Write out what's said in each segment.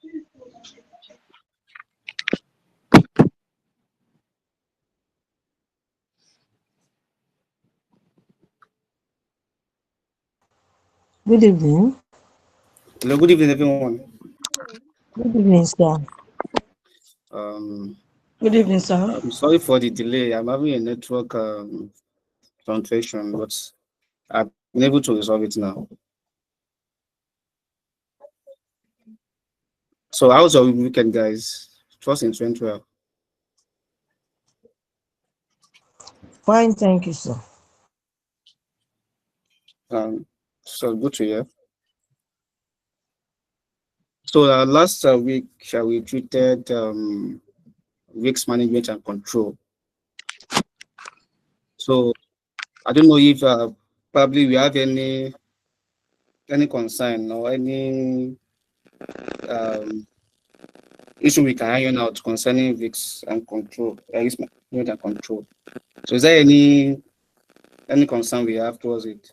Good evening. Hello, good evening, everyone. Good evening, sir. Um, Good evening, sir. I'm sorry for the delay. I'm having a network fluctuation, but I've been able to resolve it now. So, how's your weekend, guys? Trust it went well. Fine, thank you, sir. So good to hear. So, last week, we treated risk management and control. So, I don't know if probably we have any concern or any um, issue we can iron out concerning risk and control, risk management and control. So, is there any concern we have towards it?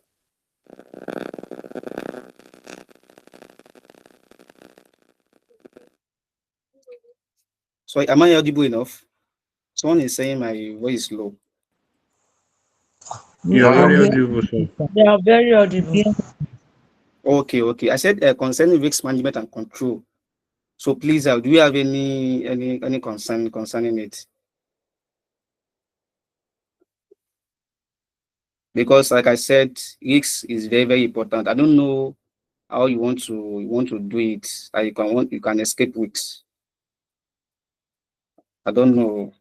So, am I audible enough? Someone is saying my voice is low. Me, You are I'm very here. audible, sir. They are very audible. Okay. I said concerning risk management and control. So, please, do you have any concern concerning it? Because, like I said, risk is very, very important. I don't know how you want to do it. You can escape risks. I don't know,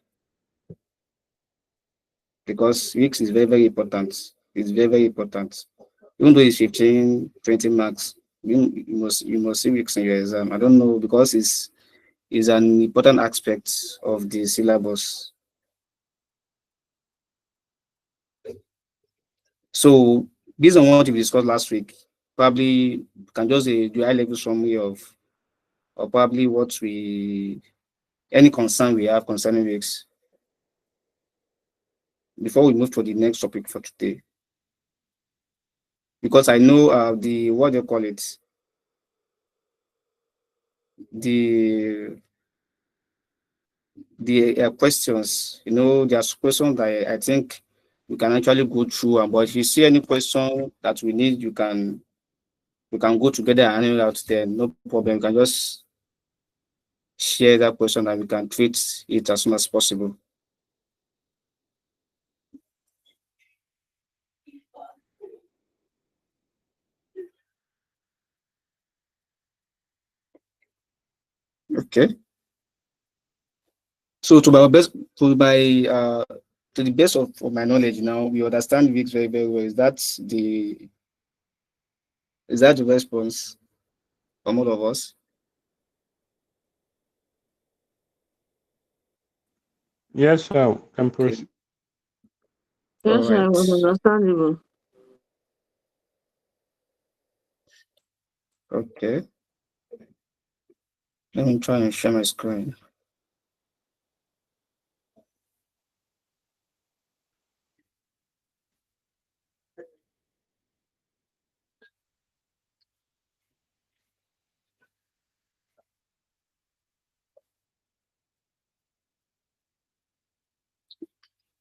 because risk is very, very important. It's very, very important. Even though it's 15, 20 marks, you must see risks in your exam. I don't know, because it's an important aspect of the syllabus. So based on what we discussed last week, probably we can just do high level summary of, or probably any concern we have concerning risks before we move to the next topic for today. Because I know the what do you call it, the questions. There's questions that I think we can actually go through. But if you see any question that we need, we can go together and handle it out there. No problem. You can just share that question and we can treat it as soon as possible. Okay. So to the best of my knowledge now, we understand Wix very, very well. Is that the response from all of us? Yes, sir. Can Okay. proceed. All Yes, sir, it right. was understandable. Okay. Let me try and share my screen.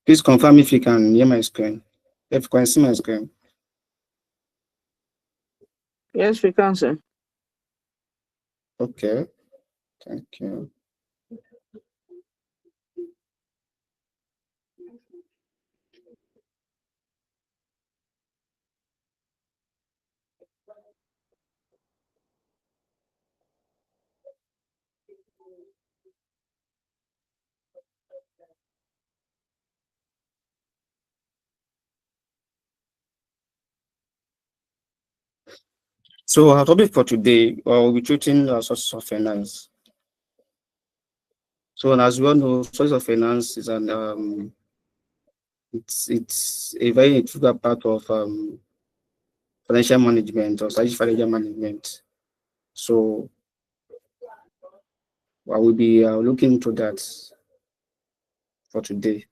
Please confirm if you can hear my screen. If you can see my screen. Yes, we can, sir. Okay. Thank you. So our topic for today, we'll be treating sources of finance. So as we all know, sources of finance is it's a very integral part of financial management or strategic financial management. So I will be looking into that for today.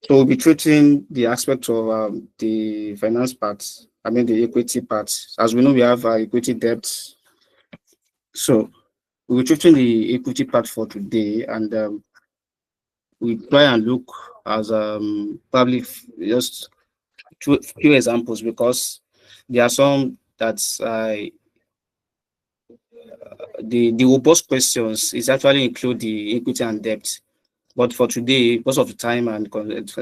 So we'll be treating the aspect of the finance part I mean the equity part. As we know, we have equity debt. So we're treating the equity part for today, and we try and look as probably just few examples, because there are some that's the robust questions is actually include the equity and debt. But for today, because of the time and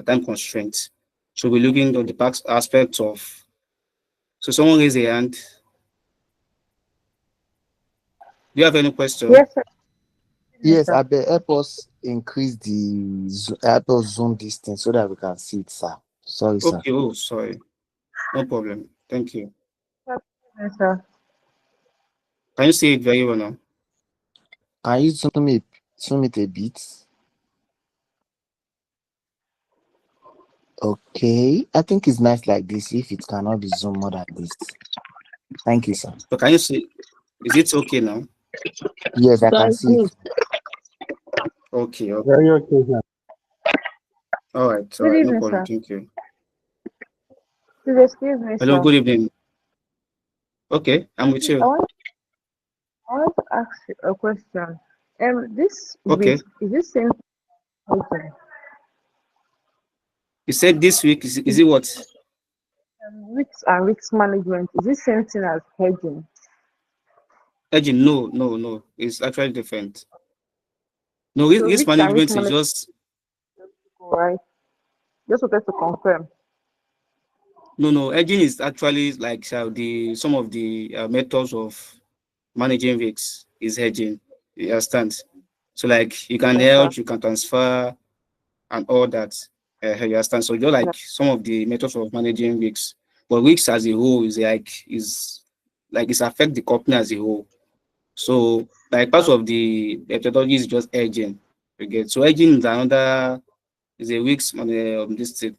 time constraints, so we're looking at the aspects of. So someone raise a hand. Do you have any question? Yes, sir. Yes, Yes, sir. I bet help us increase help us zoom this thing so that we can see it, sir. Sorry, sir. Okay. Oh, sorry. No problem. Thank you. Yes, sir. Can you see it very well now? Can you zoom it a bit? Okay. I think it's nice like this if it cannot be zoomed more than this. Thank you, sir. So can you see? Is it okay now? Yes, I can That's see it. good. Okay. Okay. Very okay, sir. All right. All Good right. No evening, problem. sir. Thank you. Please excuse me, Hello. sir. Good evening. Okay. I'm with Please, you. I want to ask you a question. This Okay. risk, is this same agent? You said this week is Is it what? risk and risk management, is this same thing as hedging? Edging? No. No. No. It's actually different. No. So Risk risk and risk management is management, just right? Just wanted to confirm. no. No. Edging is actually like the some of the methods of managing risks is hedging. You understand? So like you can Yes, sir. hedge, you can transfer, and all that. You understand? So just Yeah. like some of the methods of managing risks, but risks as a whole is like it's affect the company as a whole. So like part of the methodology is just hedging. You get so hedging is another is a risks on this thing.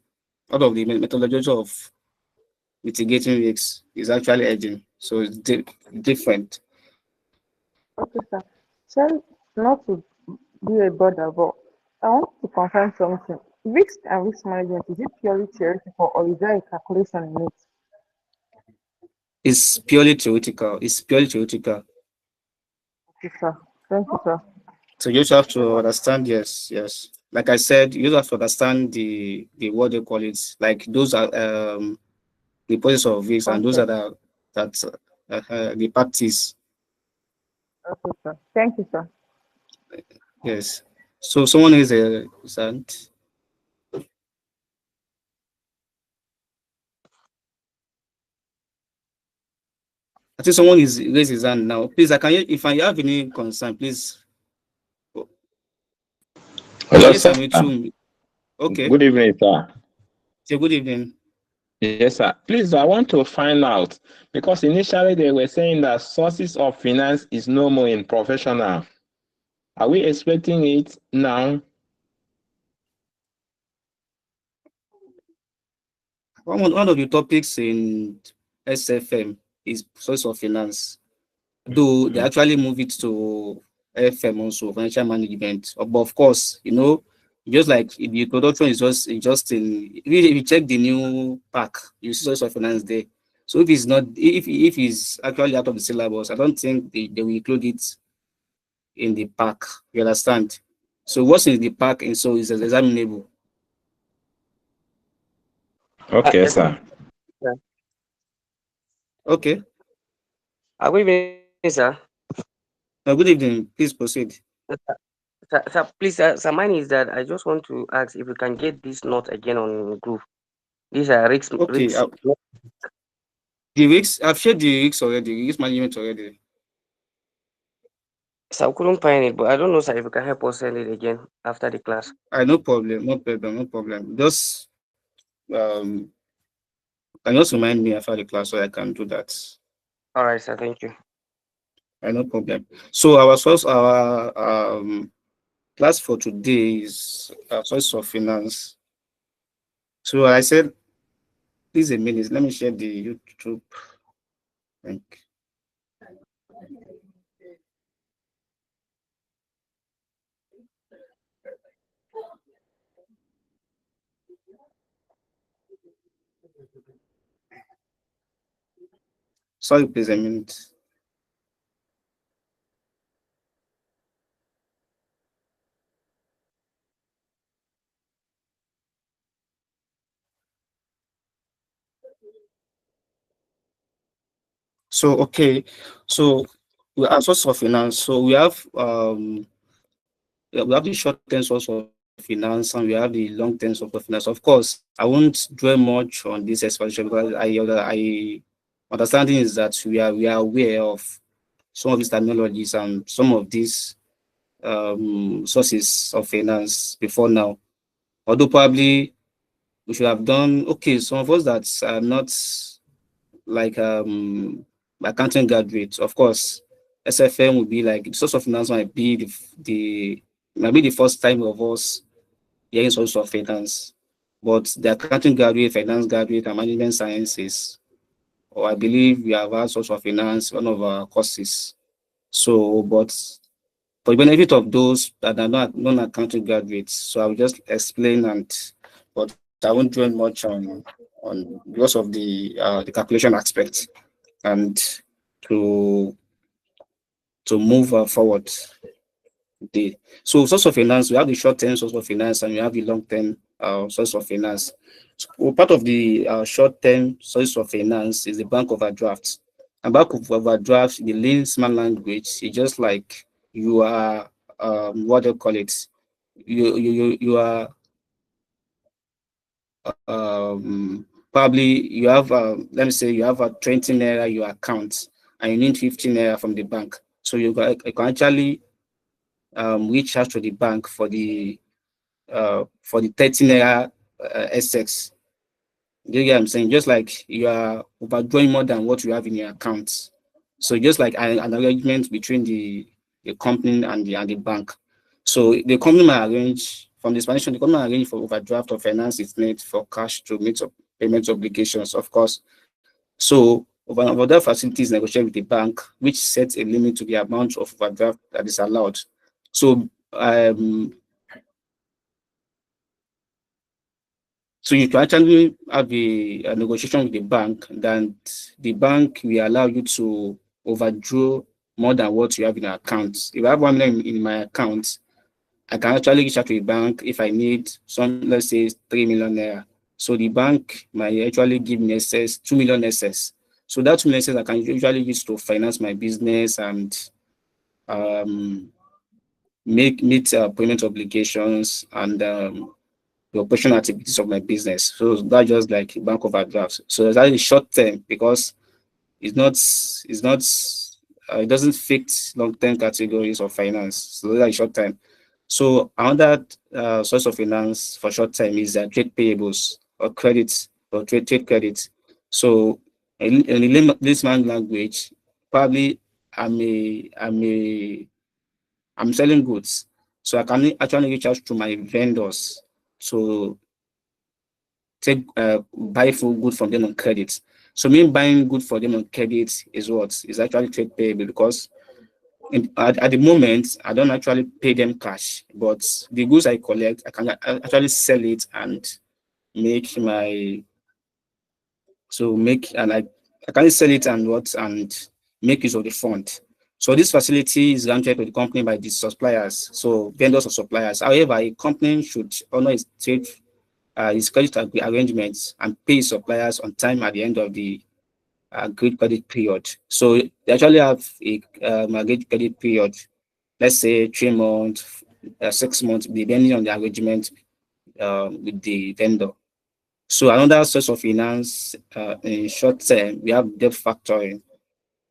Part of the methodology of mitigating risks is actually hedging. So it's different. Okay, sir. Sorry, not to be a bother, but I want to confirm something. Risk and risk management, is it purely theoretical or is there a calculation in it? It's purely theoretical. It's purely theoretical. Okay, sir. Thank you, sir. So you just have to understand, yes, yes. Like I said, you just have to understand the what they call it. Like those are the process of this, and those are Concept. the practice. Okay, sir. Thank you, sir. Yes. So someone is a hand. I think someone is raised his hand now. Please, I can if I have any concern, please. Hello, Yes, sir. I'm with you. Okay. Good evening, sir. Say good evening. Yes, sir. Please, I want to find out because initially they were saying that sources of finance is no more in professional. Are we expecting it now? One of the topics in SFM is source of finance. Though they actually move it to FM also, financial management. But of course, just like the production is just in if you check the new pack, you see source of finance there. So if it's not if it's actually out of the syllabus, I don't think they will include it in the pack. You understand? So what's in the pack and so is examinable. Okay, Yes, sir. sir. Yeah. Okay. Good evening, sir. Good evening. Please proceed. Please, sir, mine is that I just want to ask if we can get this note again on group. These are risks, Okay. risks. The risks, I've shared the risks already, risk management already. So I couldn't find it, but I don't know, sir, if you can help us send it again after the class. No problem, no problem, no problem. Just can you just remind me after the class so I can do that. All right, sir. Thank you. No problem. So our class for today is source of finance. So I said, please a minute. Let me share the YouTube link. Sorry, please, a minute. So okay, so we are source of finance. So we have the short-term source of finance and we have the long-term source of finance. Of course, I won't dwell much on this explanation because I understanding is that we are aware of some of these technologies and some of these sources of finance before now. Although probably we should have done okay. Some of us that are not like accounting graduates, of course, SFM would be like the source of finance might be the might be the first time of us hearing source of finance. But the accounting graduate, finance graduate, and management sciences, or I believe we have had source of finance, one of our courses. So, but for the benefit of those that are not non-accounting graduates, so I'll just explain but I won't dwell much on because of the calculation aspect and to to move forward. So source of finance, we have the short-term source of finance and we have the long-term source of finance. So part of the short-term source of finance is the bank overdraft. And bank of overdraft, the layman language, is just like you are what do you call it? You are probably you have let me say you have a 20 naira your account and you need 15 naira from the bank. So you can actually reach out to the bank for the 30 naira SX. You get what I'm saying? Just like you are overdrawing more than what you have in your account. So just like an arrangement between the company and the bank. So the company might arrange from the explanation, the company might arrange for overdraft or finance its need for cash to meet up payment obligations, of course. So overdraft facility is negotiated with the bank, which sets a limit to the amount of overdraft that is allowed. So so you can actually have a negotiation with the bank, then the bank will allow you to overdraw more than what you have in your account. If I have 1 million in my account, I can actually reach out to the bank if I need some, let's say 3 million naira. So the bank might actually give me excess 2 million excess. So that 2 million excess I can usually use to finance my business and um, meet payment obligations and the operational activities of my business. So that's just like bank overdraft. So that is short term because it doesn't fit long term categories of finance. So that is short term. So another source of finance for short term is trade payables or credits or trade credits. So in the layman language, probably I'm selling goods. So I can actually reach out to my vendors to buy full good from them on credit. So me buying good for them on credit is what is actually trade payable because at the moment I don't actually pay them cash, but the goods I collect I can actually sell it and make my so make and I can sell it and make use of the fund. So this facility is granted to the company by the suppliers, so vendors or suppliers. However, a company should honor its trade his credit arrangements and pay suppliers on time at the end of the agreed credit period. So they actually have a agreed credit period, let's say 3 months, 6 months, depending on the arrangement with the vendor. So another source of finance in short term, we have debt factoring.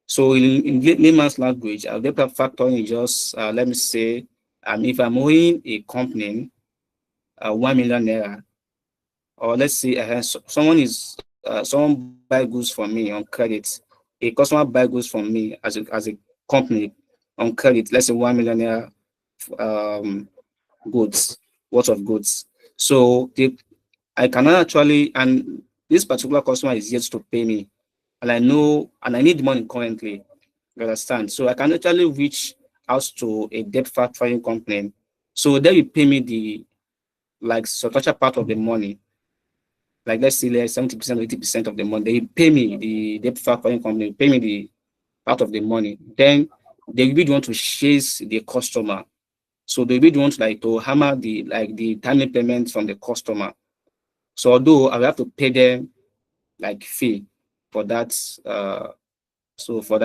So in layman's language, debt factoring is just, let me say, if I'm owing a company 1 million naira, or let's say someone buy goods from me on credit, a customer buy goods from me as a company on credit, let's say 1 million naira goods worth of goods. So I cannot actually, and this particular customer is yet to pay me, and I know and I need the money currently. You understand? So I can actually reach out to a debt factoring company. So they will pay me the like substantial part of the money, like let's say like 70% or 80% of the money, they pay me, the debt factoring company pay me the part of the money. Then they will be the one to chase the customer. So they will be the one to like to hammer the timely payment from the customer. So although I will have to pay them like fee for that, so for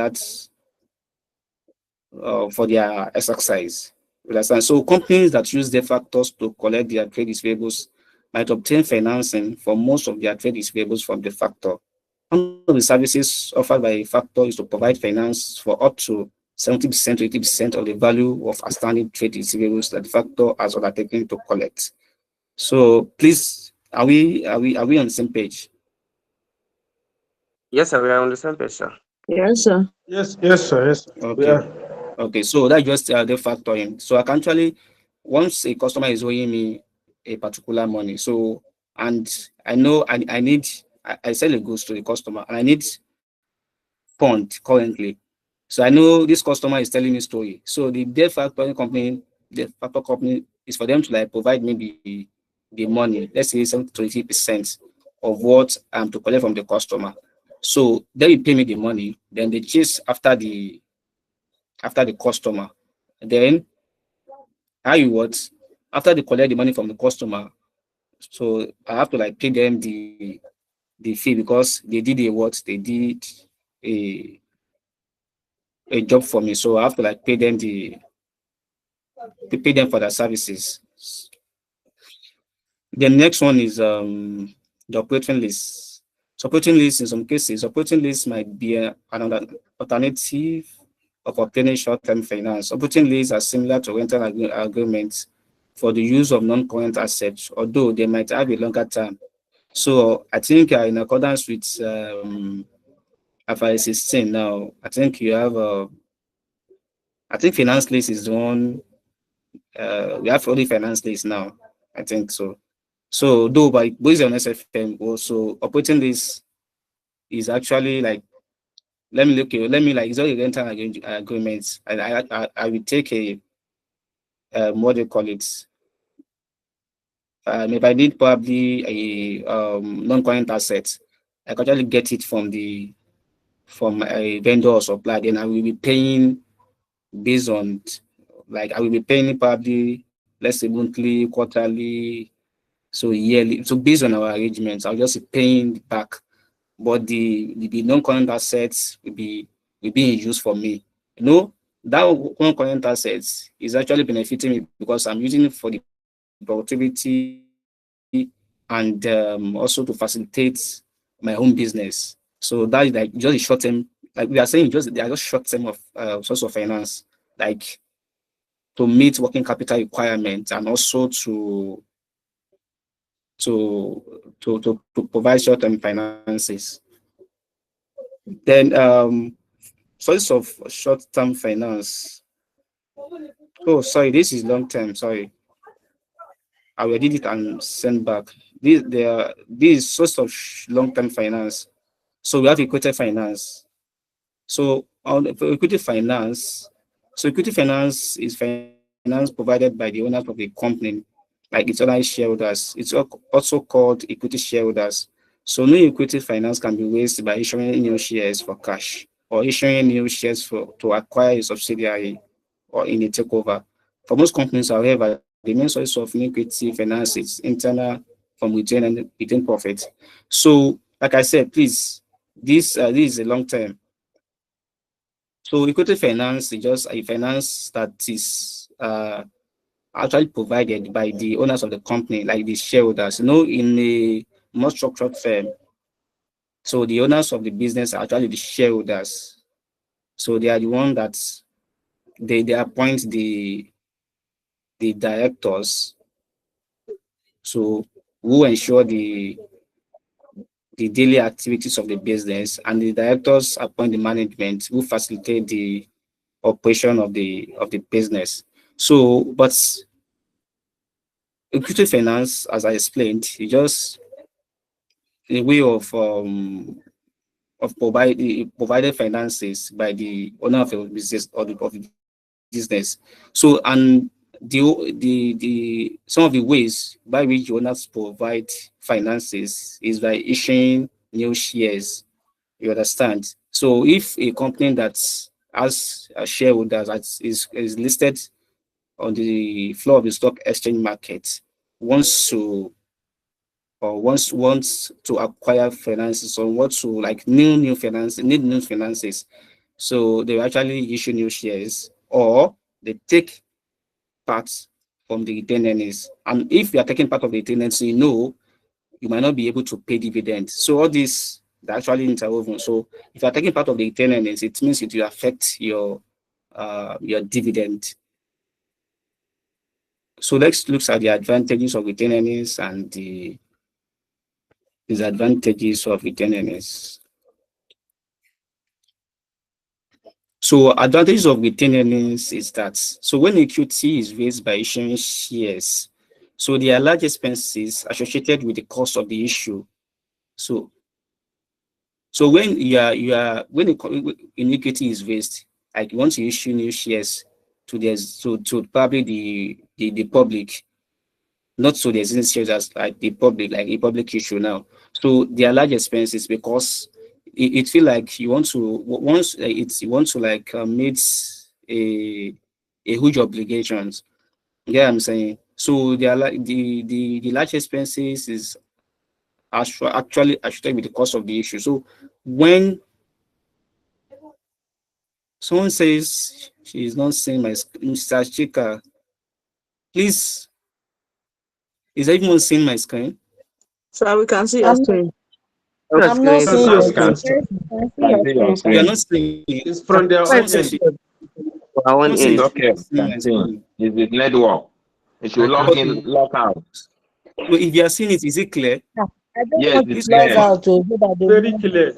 their exercise. You understand? So companies that use the factors to collect their trade receivables might obtain financing for most of their trade receivables from the factor. One of the services offered by a factor is to provide finance for up to 70% to 80% of the value of outstanding trade receivables that the factor has undertaken to collect. So please, are we on the same page? Yes, sir, we are on the same page, sir. Yes, sir. Yes, yes, sir. Yes, sir. We Okay. are. Okay, so that's just the factor in. So I can actually, once a customer is owing me a particular money, so and I know I need I sell a goods to the customer and I need fund currently. So I know this customer is telling me story. So the factor company is for them to like provide me the money, let's say 70 to 80% of what I'm to collect from the customer. So they will pay me the money, then they chase after the customer. Then how you what? After they collect the money from the customer, so I have to like pay them the fee because they did a what? They did a a job for me. So I have to like pay them for their services. The next one is the operating lease. So operating lease in some cases, operating lease might be another alternative of obtaining short-term finance. Operating lease are similar to rental agreements for the use of non-current assets, although they might have a longer term. So I think in accordance with FI 16 now, I think you have I think finance lease is the one we have only finance lease now. I think so. So though by based on SFM also operating lease is actually like let me like it's all a rental agreement. I will take a what do you call it? If I need probably a non-current asset, I can actually get it from a vendor or supplier. Then I will be paying based on like I will be paying probably let's say monthly, quarterly, so yearly. So based on our arrangements, I'll just be paying back. But the non-current assets will be in use for me. You know, that non-current assets is actually benefiting me because I'm using it for the productivity and also to facilitate my own business. So that is like just a short term, like we are saying, they are just short term of source of finance, like to meet working capital requirements and also to provide short term finances. Then source of short term finance. Oh, sorry, this is long term. Sorry, I will edit it and send back. This source of long term finance. So we have equity finance. So for equity finance, so equity finance is finance provided by the owners of the company, like its other shareholders. It's also called equity shareholders. So new equity finance can be raised by issuing new shares for cash or issuing new shares to acquire a subsidiary or in a takeover. For most companies, however, the main source of new equity finance is internal from retain profit. So, like I said, please, this is a long term. So equity finance is just a finance that is actually provided by the owners of the company, like the shareholders. In a more structured firm, so the owners of the business are actually the shareholders. So they are the one that they appoint the directors, so who ensure the daily activities of the business, and the directors appoint the management who facilitate the operation of the business. So, but equity finance, as I explained, is just a way of provided finances by the owner of the business or of the business. So, and the some of the ways by which owners provide finances is by issuing new shares. You understand? So if a company that has a shareholders that is listed on the floor of the stock exchange market wants to wants to acquire finances or wants to like need new finances, so they actually issue new shares or they take part from the retained earnings. And if you are taking part of the retained earnings, you might not be able to pay dividends. So all this they're actually interwoven. So if you are taking part of the retained earnings, it means it will affect your dividend. So let's look at the advantages of retained earnings and the disadvantages of retained earnings. So advantages of retained earnings is that so when equity is raised by issuing shares, so there are large expenses associated with the cost of the issue. So when when equity is raised, like you want to issue new shares to probably the public, not to the existing shares as like the public, like a public issue now. So there are large expenses because it feel like you want to once it's you want to like meet a huge obligations. Yeah, I'm saying. So there are like the large expenses is actually associated with the cost of the issue. So when someone says she is not seeing my Mr. Chika, please, is everyone seeing my screen? So we can see your I'm not, screen. Your I'm not screen. seeing Now your we can screen. see Yes, I see your screen, You are please. not seeing it. it's from their Someone own says end. Our own someone it's end. says okay. she's We seeing can my see. screen. It's the network. It should I can log Okay. in, see. log out. So if you are seeing it, is it clear? I don't Yes, want to it's Please log clear. confirm. out so that they Very will clear.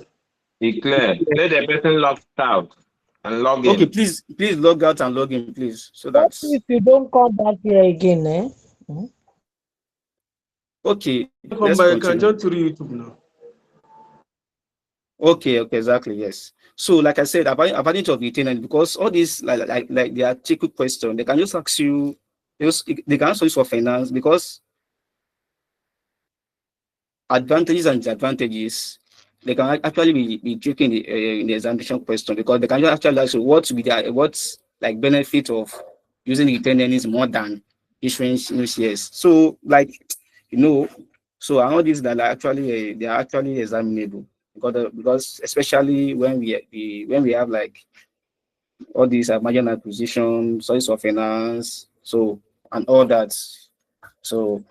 It's clear. Let the person log out and log Okay, in. please log out and log in, please, so that What if you don't come back here again, eh? Hmm? okay, let's Come back, you continue. can jump to the YouTube now. Okay, exactly, yes. So like I said, advantage of retaining because all these like they are tricky question. They can just ask you, they can also use for finance because advantages and disadvantages, they can actually be tricky in the examination question because they can just actually ask you what will be the what's like benefit of using retained earnings more than issuing new shares. So like you know, so all these that are actually they are actually examinable because especially when we have like all these margin acquisition, source of finance, so and all that, so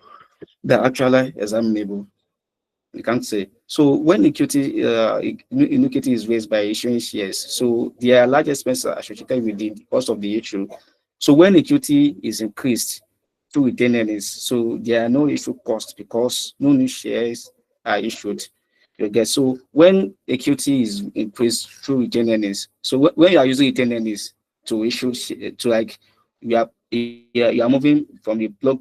they're actually examinable. You can't say. So when equity is raised by issuing shares, so there are large expenses associated with the cost of the issue. So when equity is increased through retained earnings, so there are no issue costs because no new shares are issued. You get so when equity is increased through retained earnings, so when you are using retained earnings to issue to like you are moving from the block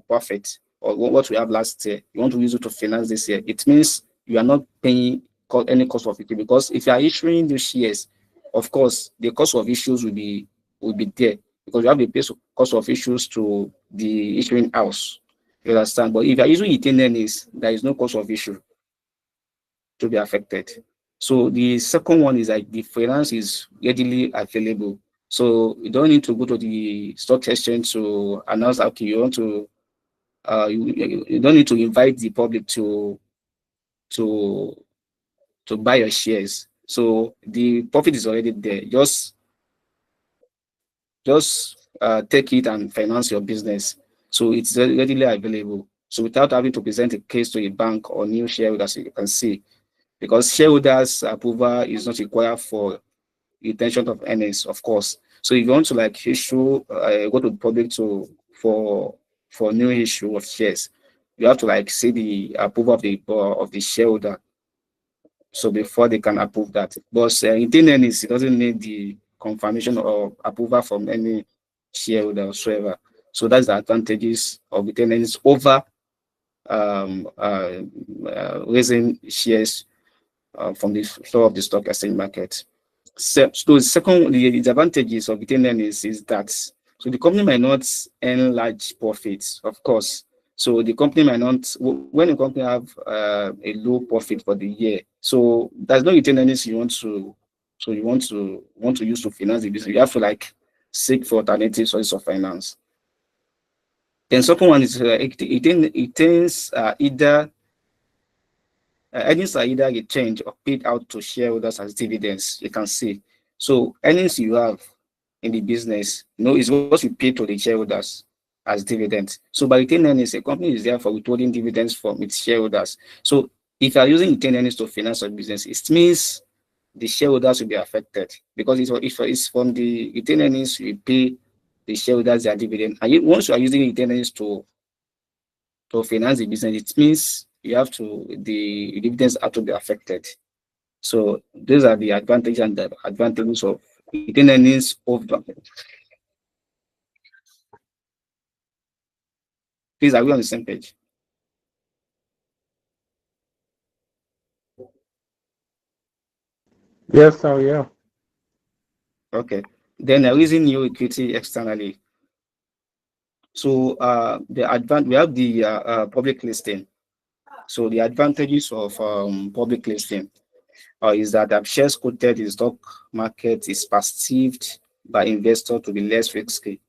profit or what we have last year, you want to use it to finance this year. It means you are not paying any cost of equity because if you are issuing these shares, of course, the cost of issues will be there because you have the base cost of issues to the issuing house. You understand? But if you are using retained earnings, there is no cost of issue to be affected. So the second one is like the finance is readily available. So you don't need to go to the stock exchange to announce okay you want to you don't need to invite the public to buy your shares. So the profit is already there. Just take it and finance your business. So it's readily available. So without having to present a case to a bank or new shareholders, you can see because shareholders approval is not required for retention of earnings, of course. So if you want to like issue, go to the public for new issue of shares, you have to like see the approval of the shareholder. So before they can approve that, but retained earnings it doesn't need the confirmation or approval from any shareholder whatsoever. So that's the advantages of retained earnings over um, uh, raising shares from the floor of the stock exchange market. So the second, the advantages of retained earnings is that So the company might not earn large profits, of course. So the company might not, when a company have a low profit for the year, so there's no retained earnings you want to, so you want to use to finance the business. You have to like seek for alternative sources of finance. Then second one is it tends either earnings are either retained or paid out to shareholders as dividends. You can see. So earnings you have in the business, is what you pay to the shareholders as dividends. So by retained earnings, a company is therefore withholding dividends from its shareholders. So if you are using retained earnings to finance a business, it means the shareholders will be affected because if it's from the retained earnings you pay the shareholders their dividend. And once you are using retained earnings to finance the business, it means the dividends have to be affected. So those are the advantages and the advantages of retained earnings over. Please, are we on the same page? Yes, sir. Yeah. Okay. Then raising new equity externally. So we have the public listing. So the advantages of public listing is that shares quoted in stock market is perceived by investors to be less risky.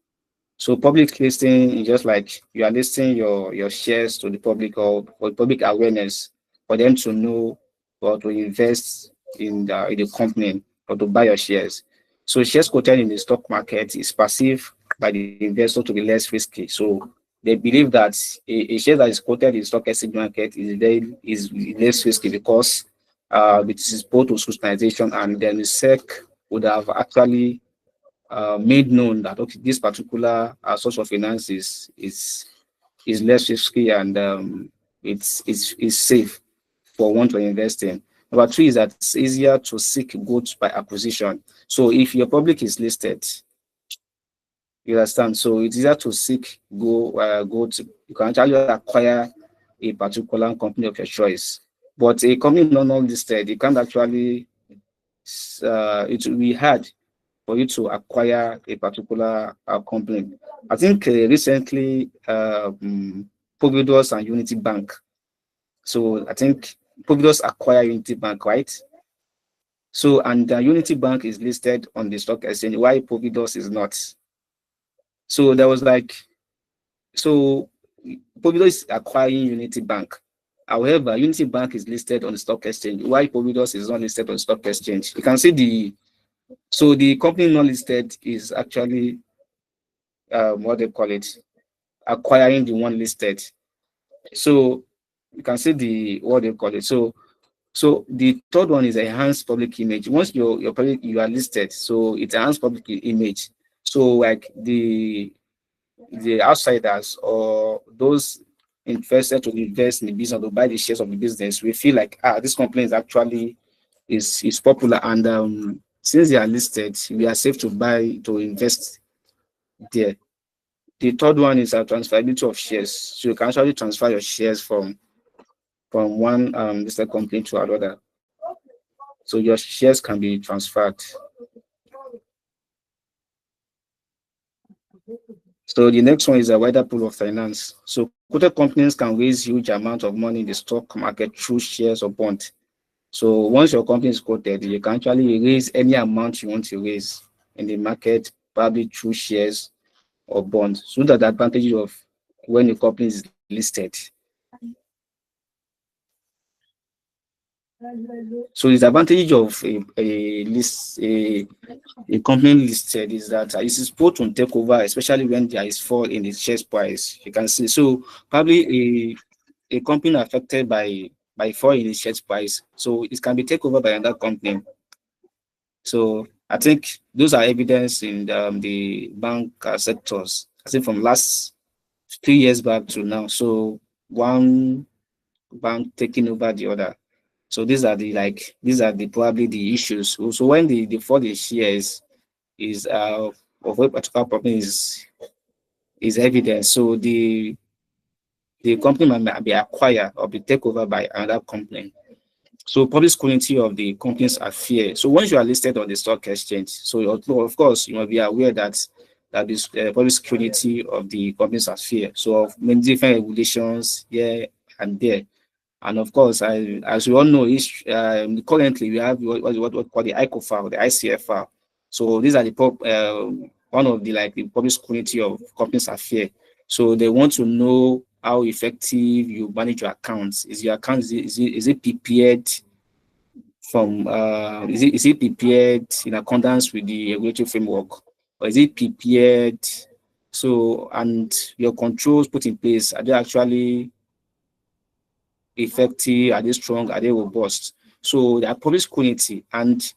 So public listing is just like you are listing your shares to the public or for public awareness for them to know or to invest in the company or to buy your shares. So shares quoted in the stock market is perceived by the investor to be less risky. So they believe that a share that is quoted in the stock exchange market is less risky because it is both to scrutinization and then the SEC would have actually made known that okay, this particular source of finance is less risky and it's safe for one to invest in. Number two is that it's easier to seek goods by acquisition. So if your public is listed, you understand. So it's easier to seek goods. You can actually acquire a particular company of your choice. But a company not listed, you can't actually. It will be hard for you to acquire a particular company. I think recently, Providus and Unity Bank. So I think Providus acquire Unity Bank, right? So and Unity Bank is listed on the stock exchange. Why Providus is not? So there was like so Providus is acquiring Unity Bank. However, Unity Bank is listed on the stock exchange. Why Providus is not listed on the stock exchange? You can see the company not listed is actually what they call it, acquiring the one listed. So you can see the what they call it. So the third one is enhanced public image. Once your public you are listed, so it enhanced public image. So like the outsiders or those interested to invest in the business to buy the shares of the business, we feel like this company is actually is popular and since they are listed, we are safe to buy to invest there. The third one is a transferability of shares. So you can actually transfer your shares from one listed company to another. So your shares can be transferred. So the next one is a wider pool of finance. So quoted companies can raise huge amount of money in the stock market through shares or bonds. So once your company is quoted, you can actually raise any amount you want to raise in the market, probably through shares or bonds. So that the advantage of when your company is listed. So the advantage of a company listed is that it is supposed to take over, especially when there is fall in the share price. You can see. So probably a company affected by fall in the share price, so it can be taken over by another company. So I think those are evidence in the bank sectors. I think from last 3 years back to now. So one bank taking over the other. So these are the probably the issues. So when the fall in shares is of a particular company is evident. So the company might be acquired or be taken over by another company. So public scrutiny of the companies are fair. So once you are listed on the stock exchange, so of course you must be aware that that is public security of the company's affair. So of many different regulations here and there. And of course, as we all know, currently we have what called the ICOFAR, the ICFR. So these are one of the the public security of companies affair. So they want to know how effective you manage your accounts. Is your account is it prepared from is it prepared in accordance with the regulatory framework, or is it prepared so and your controls put in place, are they actually effective, are they strong, are they robust? So they are public security, and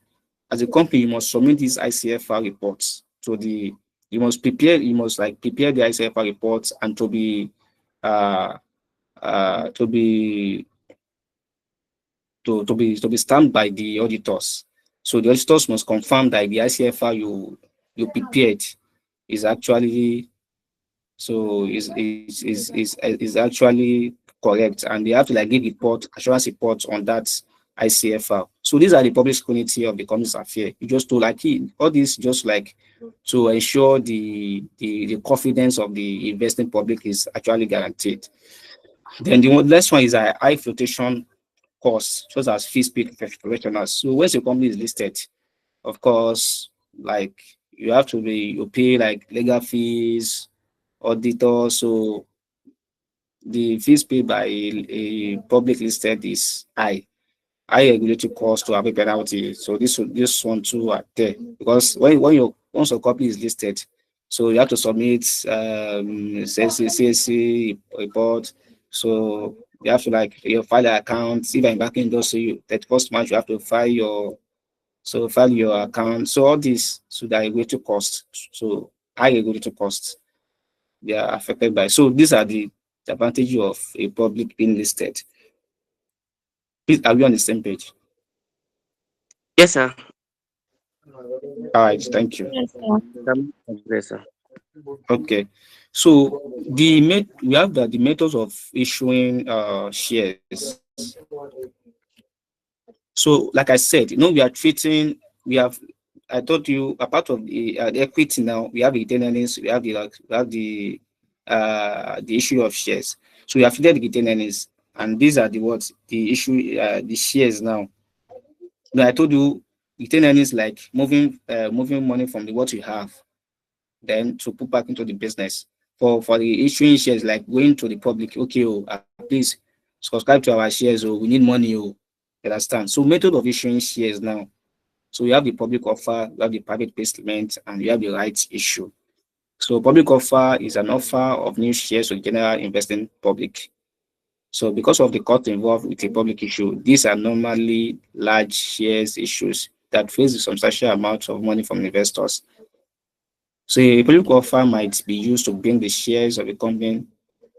as a company you must submit these ICFR reports to the you must prepare the ICFR reports and uh to be to be stamped by the auditors. So the auditors must confirm that the ICFR you prepared is actually is actually correct, and they have to give assurance reports on that ICFR. So these are the public security of the company's affair. You just to all this just to ensure the confidence of the investing public is actually guaranteed. Then the next one is a high flotation costs, such as fees paid to professionals. So once your company is listed, of course, you pay legal fees, auditor. So the fees paid by a public listed is high regulatory cost to have a penalty. So this one too are there, because once your company is listed, so you have to submit CSC report. So you have to you file your account. If you're in banking industry, that first month you have to file your account. So all this, so the regulatory costs. So high regulatory costs they are affected by. So these are the advantages of a public being listed. Please, are we on the same page? Yes, sir. All right, thank you. Yes, sir. Yes, sir. Okay, so we have the methods of issuing shares. So, like I said, we are treating we have. I told you a part of the equity now. We have the retained earnings. We have the issue of shares. So we have treated the retained earnings, and these are the issue the shares now. Now I told you retained earnings like moving money from what you have then to put back into the business. For the issuing shares, like going to the public, okay, please subscribe to our shares, we need money, you understand? So method of issuing shares now. So you have the public offer, you have the private placement, and you have the rights issue. So public offer is an offer of new shares to the general investing public. So because of the cost involved with a public issue, these are normally large shares issues that raise a substantial amount of money from investors. So a public offer might be used to bring the shares of a company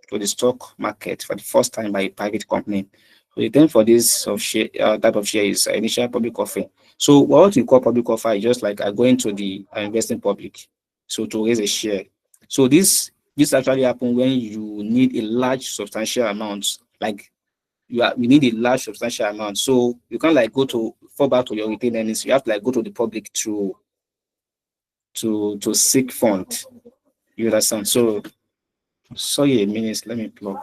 to the stock market for the first time by a private company. So the term for this type of share is initial public offering. So what we call public offer is just like going to the investing public, so to raise a share. So this actually happens when you need a large substantial amount, like we need a large substantial amount. So you can't go to fall back to your retained earnings. You have to go to the public to seek fund. You understand? So sorry a minute, let me plug.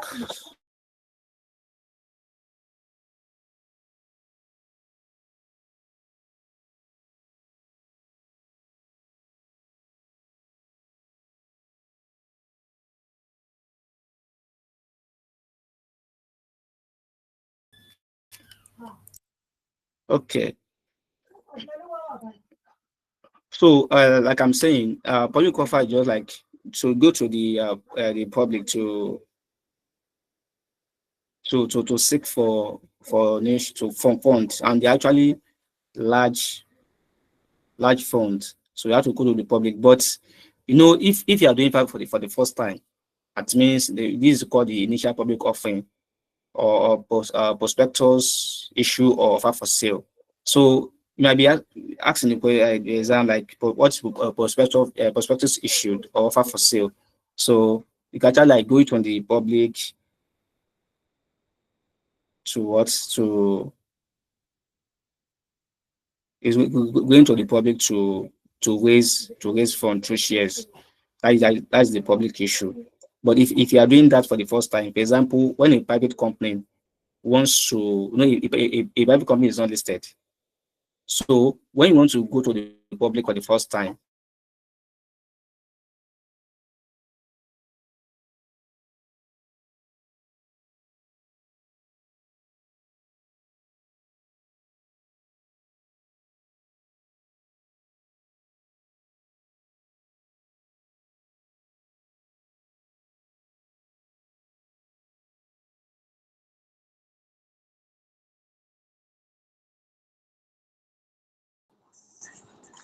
Okay. So like I'm saying, public offer is just to go to the public to seek for niche to form funds, and they're actually large funds. So you have to go to the public. But if you are doing that for the first time, that means this is called the initial public offering, or prospectus issue or offer for sale. So you might be asking the exam what's prospectus issued or offer for sale. So you can actually go it on the public to what to is going to the public to raise funds through shares. That's the public issue. But if you are doing that for the first time, for example, when a private company wants to, a private company is not listed. So when you want to go to the public for the first time,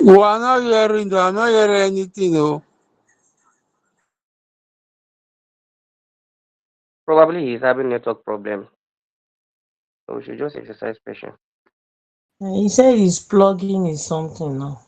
We are not hearing, though. I'm not hearing anything. Oh. Probably he's having network problem. So we should just exercise patience. He said he's plugging is something now.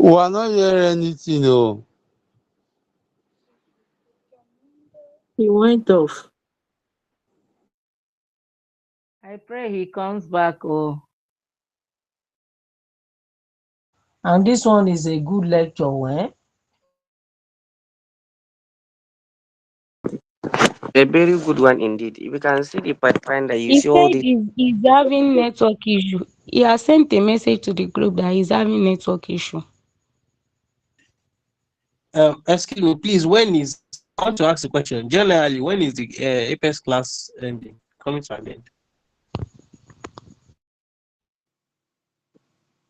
We are not hearing anything. Oh. He went off. I pray he comes back. Oh, And this one is a good lecture, eh? A very good one indeed. If you can see the pathfinder, you He see all said the he's having network issue. He has sent a message to the group that he's having network issue. Excuse me, please. When is I want to ask a question. Generally, when is the Apex class ending? Coming to an end.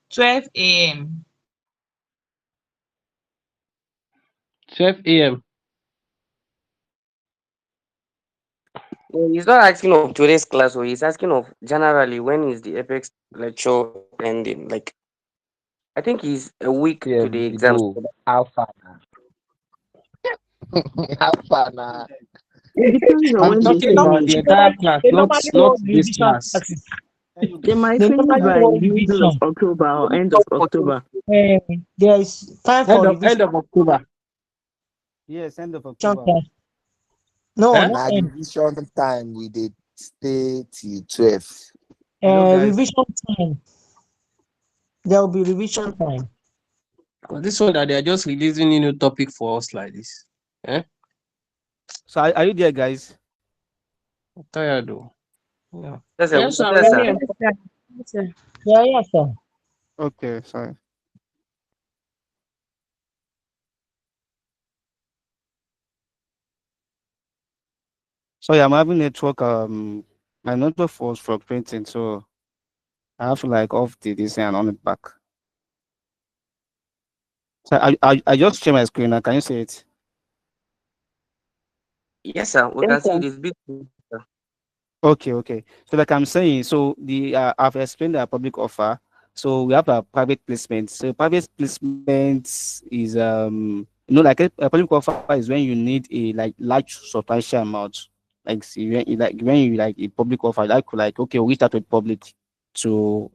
12 a.m. 12 a.m. he's not asking of today's class, or he's asking of generally when is the apex lecture ending. Like I think he's a week to the Yes, exams. bro. Alpha. Alpha na. It depends on I'm when they talking about the finish. entire class, They not normally not hold this revision class. classes. They might They finish normally by hold middle of revision. October or end of October. There is time for revision End of October. Yes, end of October. class. No, Eh? not Now end. revision time we did stay till 12. Hello, guys. Revision time. There will be revision time. Because this one that they are just releasing new topic for us like this. Eh? So are you there, guys? I'm tired though. Yeah. Yes, sir. Yes, We sir, yes, we're sir. here. Yes, sir. Yes, sir. Yeah, yes, sir. Okay, sorry. Sorry, I'm having network. My network was fluctuating, so I have to like off the this and on it back. So I just share my screen now. Can you see it? Yes, sir. We Yes, can see sir. it is big. Okay, okay. So like I'm saying, so the I've explained the public offer. So we have a private placement. So private placement is like a public offer is when you need a like large substantial amount. Like see, when you like a public offer, like okay, we start with public to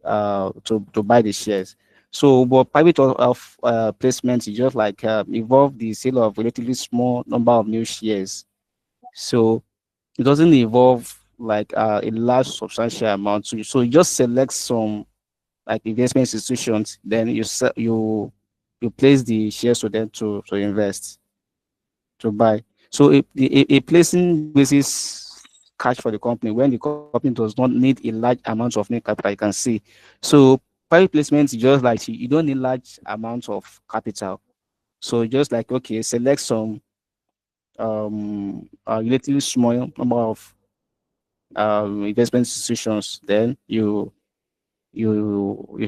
buy the shares. So but private of placement is just like involve the sale of relatively small number of new shares. So it doesn't involve like a large substantial amount. So you just select some like investment institutions, then you place the shares to them to invest to buy. So a placing basis cash for the company when the company does not need a large amount of new capital. You can see. So private placement is just like you don't need large amounts of capital. So just like okay, select some relatively small number of investment institutions, then you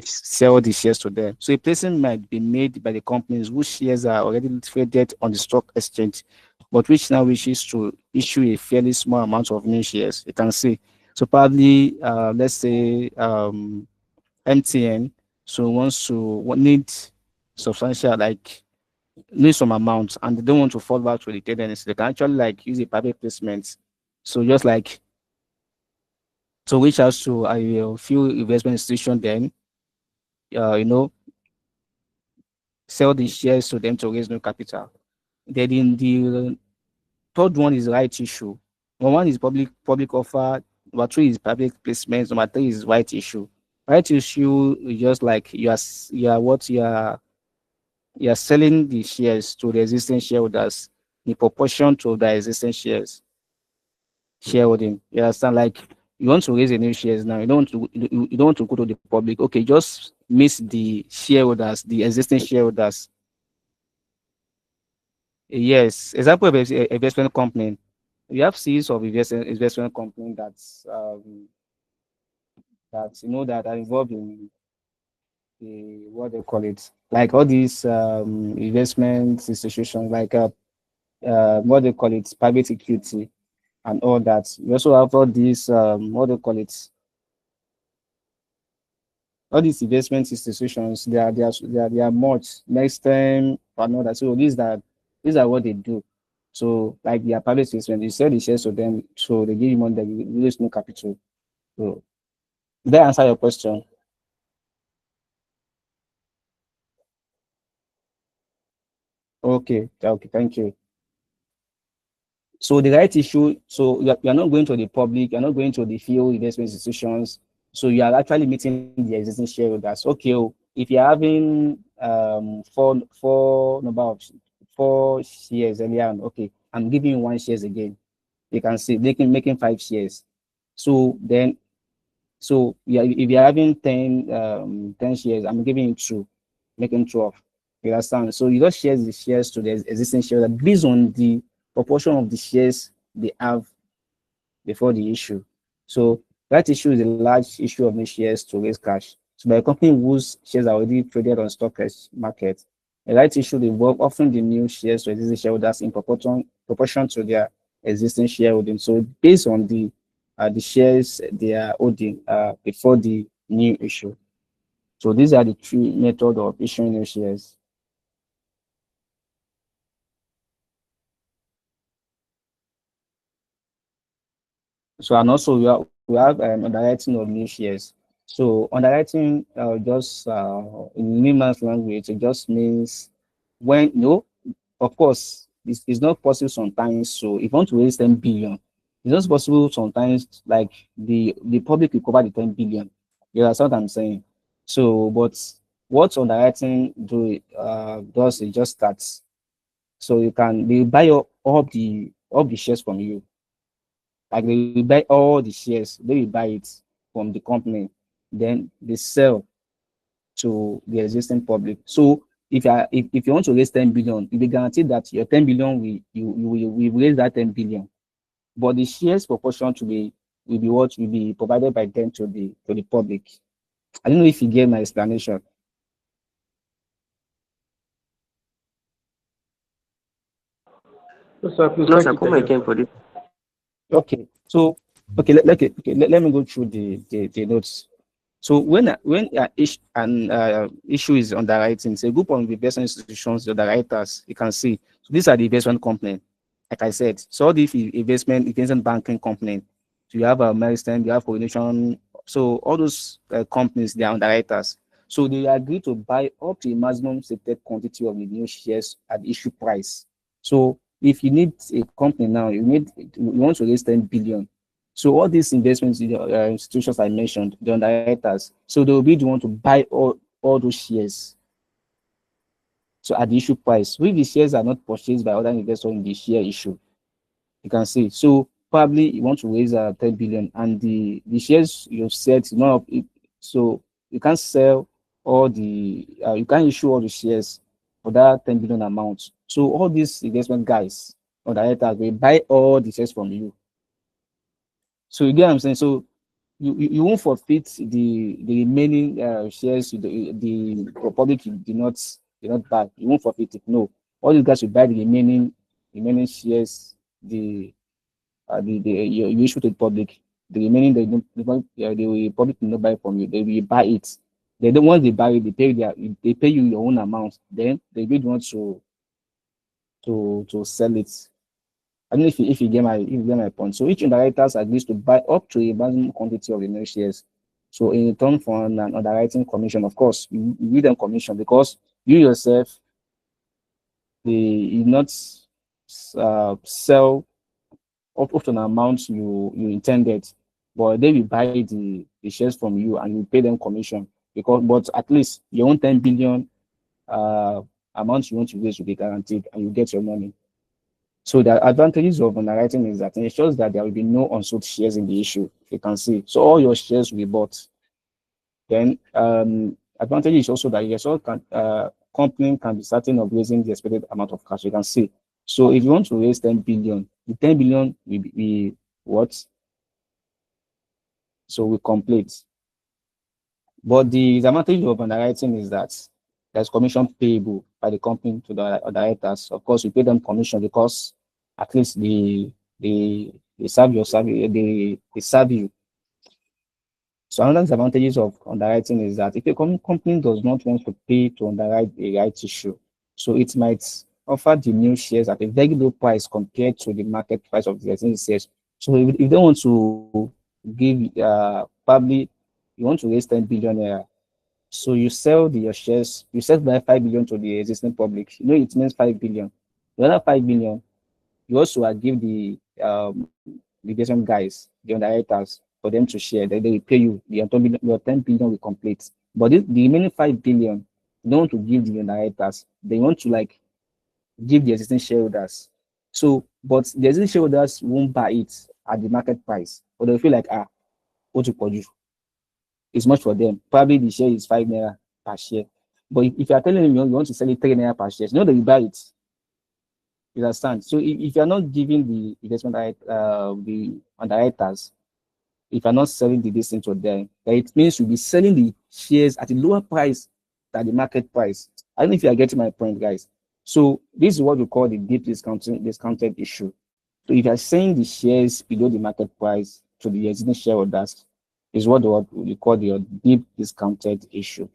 sell the shares to them. So a placing might be made by the companies whose shares are already traded on the stock exchange, but which now wishes to issue a fairly small amount of new shares. You can see. So probably let's say MTN so wants to need substantial like need some amount and they don't want to fall back to the tenants. They can actually like use a private placement. So just like to reach out to a few investment institution, then you know sell the shares to them to raise new capital. Then in the third one is right issue. Number one is public offer. Number two is private placement. Number three is right issue. Right issue is just like you are selling the shares to the existing shareholders in proportion to the existing shareholding. You understand? Like you want to raise a new shares now. You don't want to go to the public. Okay, just miss the shareholders, the existing shareholders. Yes, example of investment company. You have series of investment company that that are involved in the what they call it, like all these investment institutions, like what they call it, private equity and all that. We also have all these what they call it, all these investment institutions. They are much next time another. So these are what they do. So like they are private investment, you sell the shares to them, so they give you money, they use no capital. So did I answer your question? Okay, okay, thank you. So the right issue, so you're not going to the public, you're not going to the field investment institutions. So you are actually meeting the existing shareholders. Okay, if you're having four number of 4 shares earlier on, okay, I'm giving you 1 shares again. You can see making 5 shares. So then, so yeah, if you're having 10 shares, I'm giving you two, making 12. You understand? So you just share the shares to the existing shareholder based on the proportion of the shares they have before the issue. So that issue is a large issue of new shares to raise cash. So by a company whose shares are already traded on stock market, a right issue involve offering the new shares to existing shareholders in proportion to their existing shareholding. So based on the shares they are holding before the new issue. So these are the three methods of issuing new shares. So and also we have underwriting of new shares. So underwriting just in layman's language, it just means when no, of course, it's not possible sometimes. So if you want to raise 10 billion, it's not possible sometimes like the public will cover the 10 billion. You understand what I'm saying? So but what underwriting does is just starts. So they buy all the shares from you, like they will buy all the shares, they will buy it from the company, then they sell to the existing public. So if you want to raise 10 billion, you be guaranteed that your 10 billion will raise that 10 billion. But the shares proportion will be what will be provided by them to the public. I don't know if you get my explanation. No, sir, please No, take sir, it come again, again sir. for this. Okay. So let me go through the notes. So when an issue is underwriting, it's a group of investment institutions, the underwriters, you can see. So these are the investment company, like I said. So the investment banking company. So you have a Maritime, you have Coordination. So all those companies, they are underwriters. So they agree to buy up to a maximum stated quantity of the new shares at issue price. So if you need a company now, you want to raise 10 billion. So all these investments institutions I mentioned, the underwriters, so they will be the one to buy all those shares. So at the issue price, if the shares are not purchased by other investors in the share issue, you can see. So probably you want to raise 10 billion, and the shares you've set, so you can't sell you can't issue all the shares for that 10 billion amount. So all these investment guys, underwriters, will buy all the shares from you. So you get what I'm saying? So you won't forfeit the remaining shares the public you did not buy. You won't forfeit it. No, all you guys will buy the remaining shares you issue to the public. The remaining the public will not buy from you. They will buy it. They don't once they buy it, they pay you your own amount. Then they will want to sell it. I don't know if you get my point. So each underwriters agrees to buy up to a maximum quantity of the new shares. So in return for an underwriting commission, of course, you give them commission because you yourself you not sell up to an amount you intended, but they will buy the shares from you and you pay them commission because but at least your own 10 billion uh amount you want to raise will be guaranteed and you get your money. So the advantages of underwriting is that it ensures that there will be no unsold shares in the issue. You can see. So all your shares will be bought. Then advantage is also that yes, all company can be certain of raising the expected amount of cash. You can see. So if you want to raise 10 billion, the 10 billion will be what? So we complete. But the advantage of underwriting is that there's commission payable by the company to the underwriters. Of course, we pay them commission because at least they serve your service, they serve you. So another disadvantages of underwriting is that if a company does not want to pay to underwrite a right issue, so it might offer the new shares at a very low price compared to the market price of the existing shares. So if they want to give probably you want to raise 10 billion naira, so you sell your shares, you sell by 5 billion to the existing public. It means 5 billion. The other 5 billion, you also give the investment guys, the underwriters, for them to share. They will pay you. Your 10 billion will complete. But the remaining 5 billion, they don't want to give the underwriters. They want to give the existing shareholders. So But the existing shareholders won't buy it at the market price, or they'll feel like, what to produce? It's much for them. Probably the share is 5 naira per share. But if you are telling them you want to sell it 3 naira per share, you know they will buy it. You understand? So if you are not giving the investment the underwriters, if you're not selling the distance to them, then it means you'll be selling the shares at a lower price than the market price. I don't know if you are getting my point, guys. So this is what we call the deep discounted issue. So if you are selling the shares below the market price to the existing shareholders, is what we call the deep discounted issue.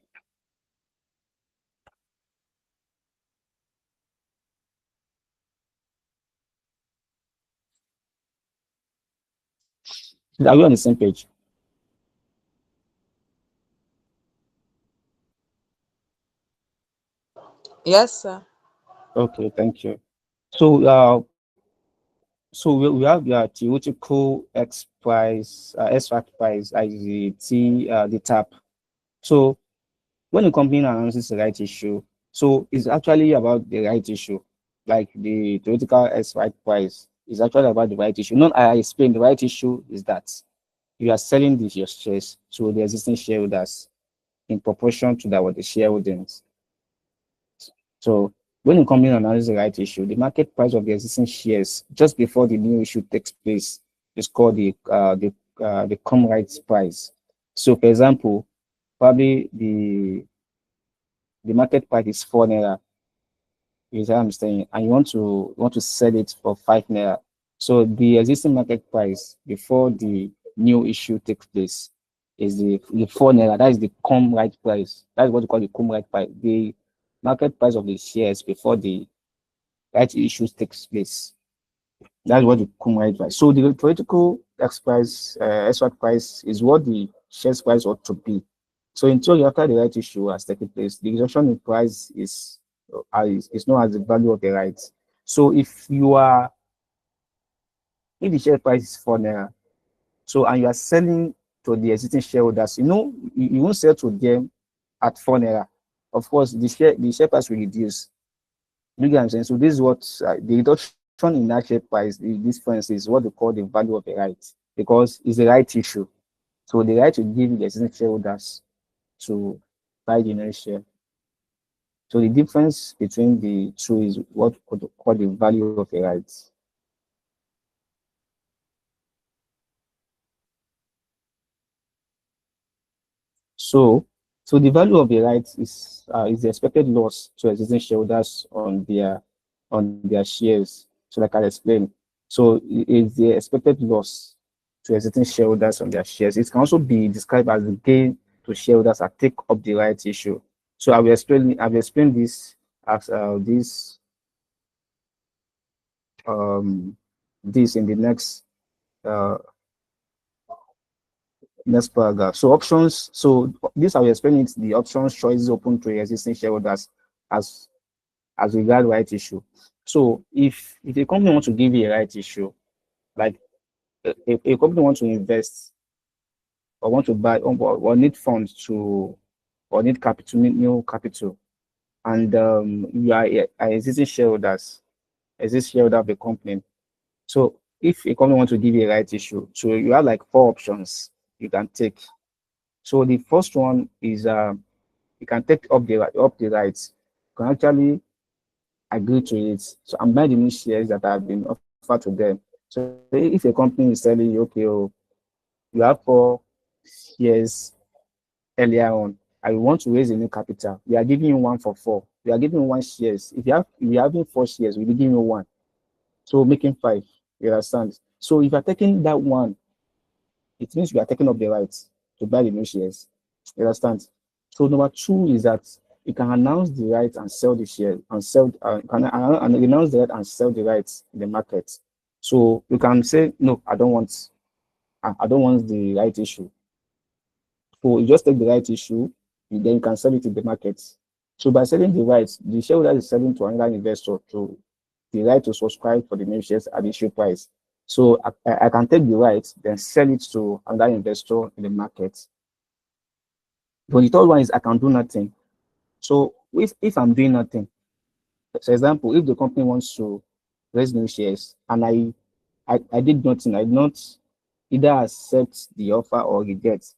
Are we on the same page? Yes, sir. Okay, thank you. So we have the theoretical X price, S fact price as the tap. So when a company announces the right issue, so it's actually about the right issue, like the theoretical S right price is actually about the right issue. Not I explained the right issue is that you are selling your shares to the existing shareholders in proportion to that what the shareholdings. So when a company announces the right issue, the market price of the existing shares just before the new issue takes place is called the come rights price. So for example, probably the market price is 4 naira, is what I'm saying, and you want to sell it for 5 naira. So the existing market price before the new issue takes place is the 4 naira. That is the come right price. That's what we call the come right price. The market price of the shares before the right issue takes place. That's what the come right price. So the theoretical X price, extract price is what the shares price ought to be. So in theory, after the right issue has taken place, the reduction in price is known as the value of the rights. So if the share price is 4 naira, so and you are selling to the existing shareholders, you won't sell to them at 4 naira. Of course, the share price will reduce. You get what I'm saying? So this is what the reduction in that share price, the difference is what they call the value of the right, because it's the right issue. So the right to give the existing shareholders to buy the new share. So the difference between the two is what we call the value of the rights. So, so the value of the rights is the expected loss to existing shareholders on their shares. So, like I explained, so it's the expected loss to existing shareholders on their shares. It can also be described as the gain to shareholders that take up the rights issue. So I will explain this as this in the uh, next paragraph. So options. So this I will explain it. The options choices open to existing shareholders as as regard right issue. So if a company wants to give you a right issue, like a company wants to invest or want to buy or need funds to or need capital, need new capital, and you are existing shareholders, existing shareholder of the company. So if a company wants to give you a right issue, so you have like four options you can take. So the first one is you can take up the rights. You can actually agree to it. So I'm buying the new shares that have been offered to them. So if a company is telling you, okay, oh, you have 4 shares earlier on, I want to raise a new capital. We are giving you one for 4. We are giving you 1 shares. If you're having 4 shares, we'll be giving you one. So making 5. You understand? So if you're taking that one, it means you are taking up the rights to buy the new shares. You understand? So number two is that you can announce the right and sell the share and announce the right and sell the rights in the market. So you can say no, I don't want the right issue. So you just take the right issue, and then you can sell it in the market. So by selling the rights, the shareholder is selling to another investor to the right to subscribe for the new shares at the issue price. So I can take the rights, then sell it to another investor in the market. But the third one is I can do nothing. So if I'm doing nothing, for example, if the company wants to raise new shares, and I did nothing. I did not either accept the offer or reject.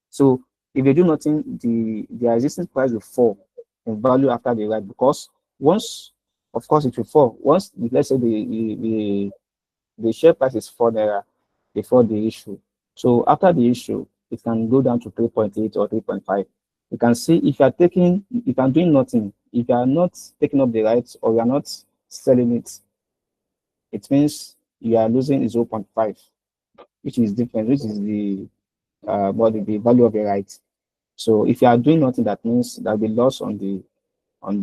So if they do nothing, the existing price will fall in value after the right, because once, of course, it will fall. Once, let's say the share price is 4 naira before the issue. So after the issue, it can go down to 3.8 or 3.5. You can see if you are doing nothing, if you are not taking up the rights or you are not selling it, it means you are losing 0.5, which is different, which is the value of the right. So if you are doing nothing, that means there will be loss on the on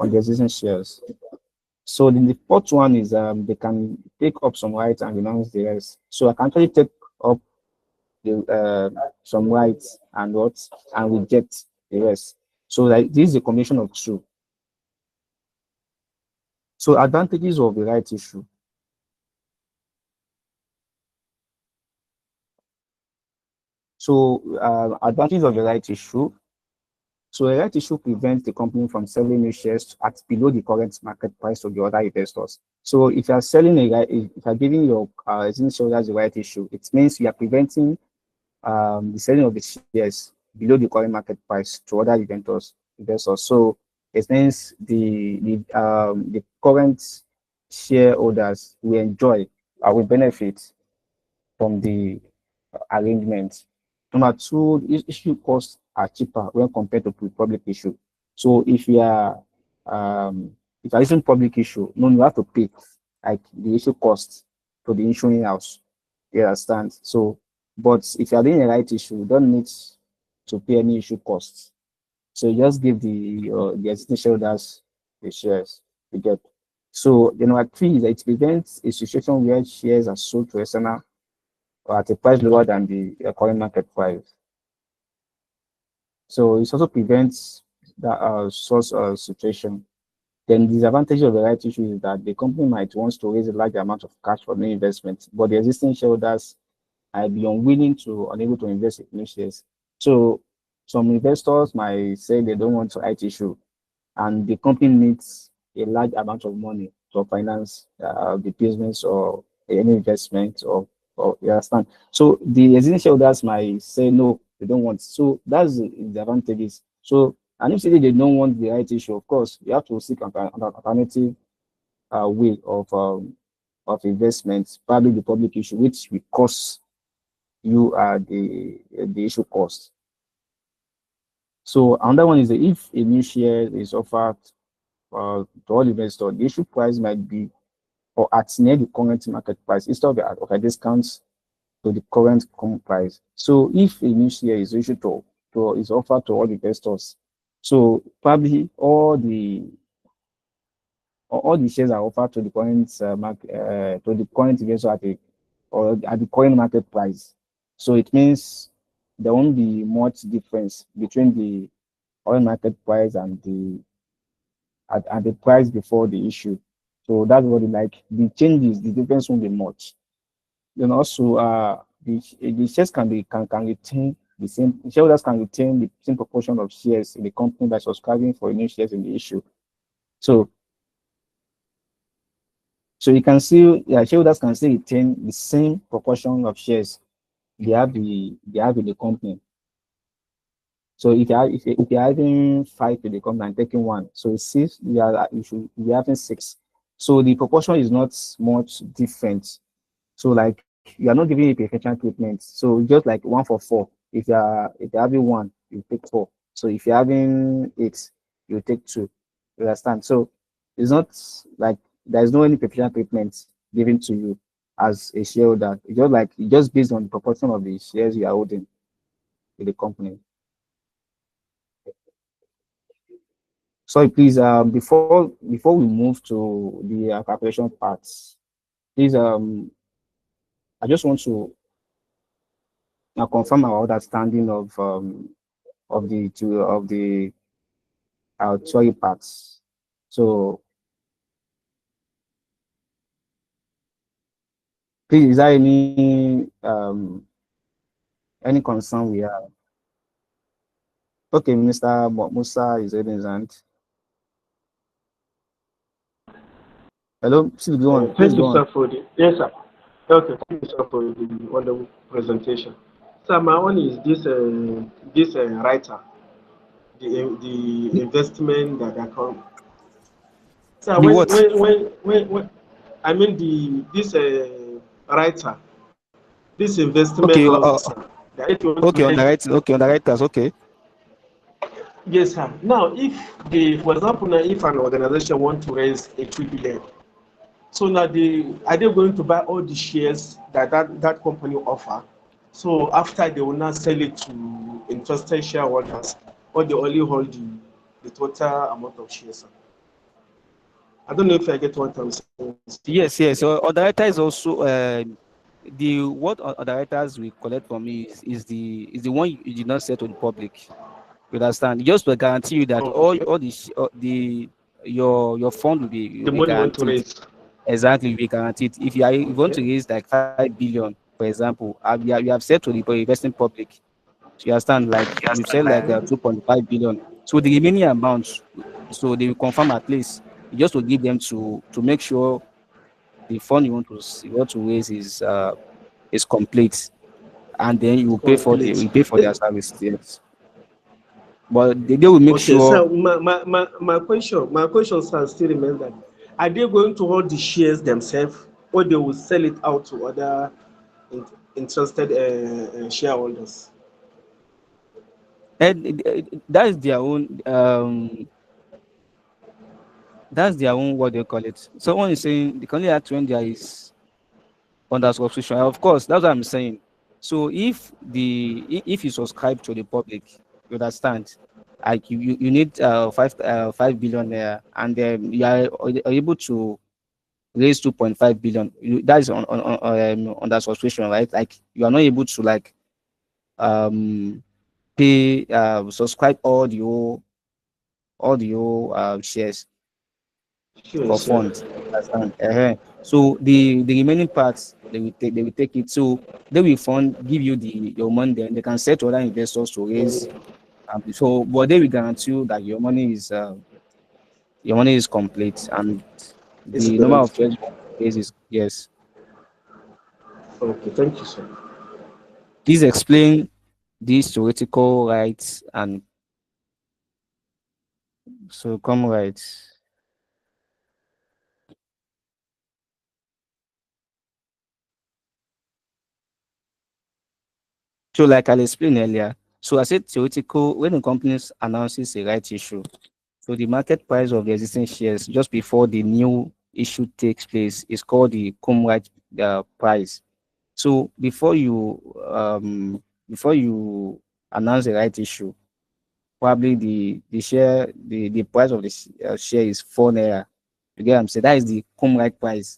the existing shares. So then the fourth one is they can take up some rights and renounce the rest. So I can actually take up some rights and what and reject the rest. So like this is a combination of two. So advantages of the right issue. So advantages of the right issue. So a right issue prevents the company from selling new shares at below the current market price to the other investors. So if you are selling a right, if you are giving your existing shareholders the right issue, it means you are preventing the selling of the shares below the current market price to other investors. So it means the current shareholders will enjoy will benefit from the arrangement. Number two, issue costs are cheaper when compared to public issue. So if you are using public issue, no, you have to pay like the issue cost to the insurance house. You understand? So, but if you are doing a right issue, you don't need to pay any issue costs. So you just give the existing shareholders the shares you get. So the number three is that it prevents a situation where shares are sold to external or at a price lower than the current market price. So it also prevents that source situation. Then the disadvantage of the right issue is that the company might want to raise a large amount of cash for new investment, but the existing shareholders might be unable to invest in new shares. So some investors might say they don't want to right issue, and the company needs a large amount of money to finance the business or any investment or you understand. So the existing shareholders might say no, they don't want. So that's the advantages. So and if they don't want the right issue, of course, you have to seek an alternative way of investment, probably the public issue, which will cost you the issue cost. So another one is that if a new share is offered to all investors, the issue price might be or at near the current market price instead of a discount to the current price. So if a new share is issued to is offered to all investors, so probably all the shares are offered to the current market to the current investor at the current market price. So it means there won't be much difference between the current market price and the price before the issue. So that's what it like. The changes, the difference won't be much. Then also, the shares can retain the same shareholders can retain the same proportion of shares in the company by subscribing for new shares in the issue. So you can see shareholders can still retain the same proportion of shares they have in the company. So if you're having five in the company and taking one, so six, you should be having six. So the proportion is not much different. So like you are not giving a preferential treatment. So just like 1 for 4. If you're having one, you take four. So if you're having eight, you take two. You understand? So it's not like there's no any preferential treatment given to you as a shareholder. It's just based on the proportion of the shares you are holding in the company. Sorry, please. Before we move to the calculation parts, please. I just want to confirm our understanding of the theory parts. So, please, is there any concern we have? Okay, Mr. Musa is raising his hand. Hello, please go on. Please Thank go you, on. sir, for the yes, sir. Okay, thank you, sir, for the wonderful presentation. Sir, my one is this writer, the investment that account. Sir, The what? when I mean the this writer, this investment Okay, houses, sir, that if you want to okay, on the raise. right, okay, on the right task, okay. Yes, sir. Now, if the, for example, now if an organization want to raise a 3 billion, so now are they going to buy all the shares that company offer? So after they will not sell it to interested shareholders, or they only hold the total amount of shares, sir. I don't know if I get what I'm saying. Yes, yes. So underwriter is also the what underwriters we collect from me is the one you did not sell to the public. You understand? Just to guarantee you that Okay. all the your fund will The be money you want to guaranteed. raise. Exactly, will be guaranteed. If you want to Okay. raise like 5 billion, for example, you have said to the investing public. So you understand, like you said, like 2.5 billion. So the remaining amounts, so they will confirm at least just to give them to make sure the fund you want to raise is complete, and then Complete. you pay for their service. Yes, but they will make Okay, sure. so my question, sir, still remains that are they going to hold the shares themselves, or they will sell it out to other interested shareholders? And that is their own that's their own, what they call it. Someone is saying they can only act when there is under subscription. Of course, that's what I'm saying. So if you subscribe to the public, you understand, like you need 5 billion there, and then you are able to raise 2.5 billion. That is on that subscription, right? Like you are not able to like um pay subscribe all the shares Sure, for sure. funds. Understand? So the remaining parts they will take it. So they will fund give you the your money, then they can sell to other investors to raise. So but they will guarantee you that your money is complete, and It's the number good. of shares you want to raise is, yes. Okay, thank you, sir. Please explain these theoretical rights and so come rights. So like I explained earlier, so I said theoretical when the company announces a right issue. So the market price of the existing shares just before the new issue takes place is called the cum right price. So before you announce the right issue, probably the price of the share is 4 naira. You get what I'm saying? That is the cum right price.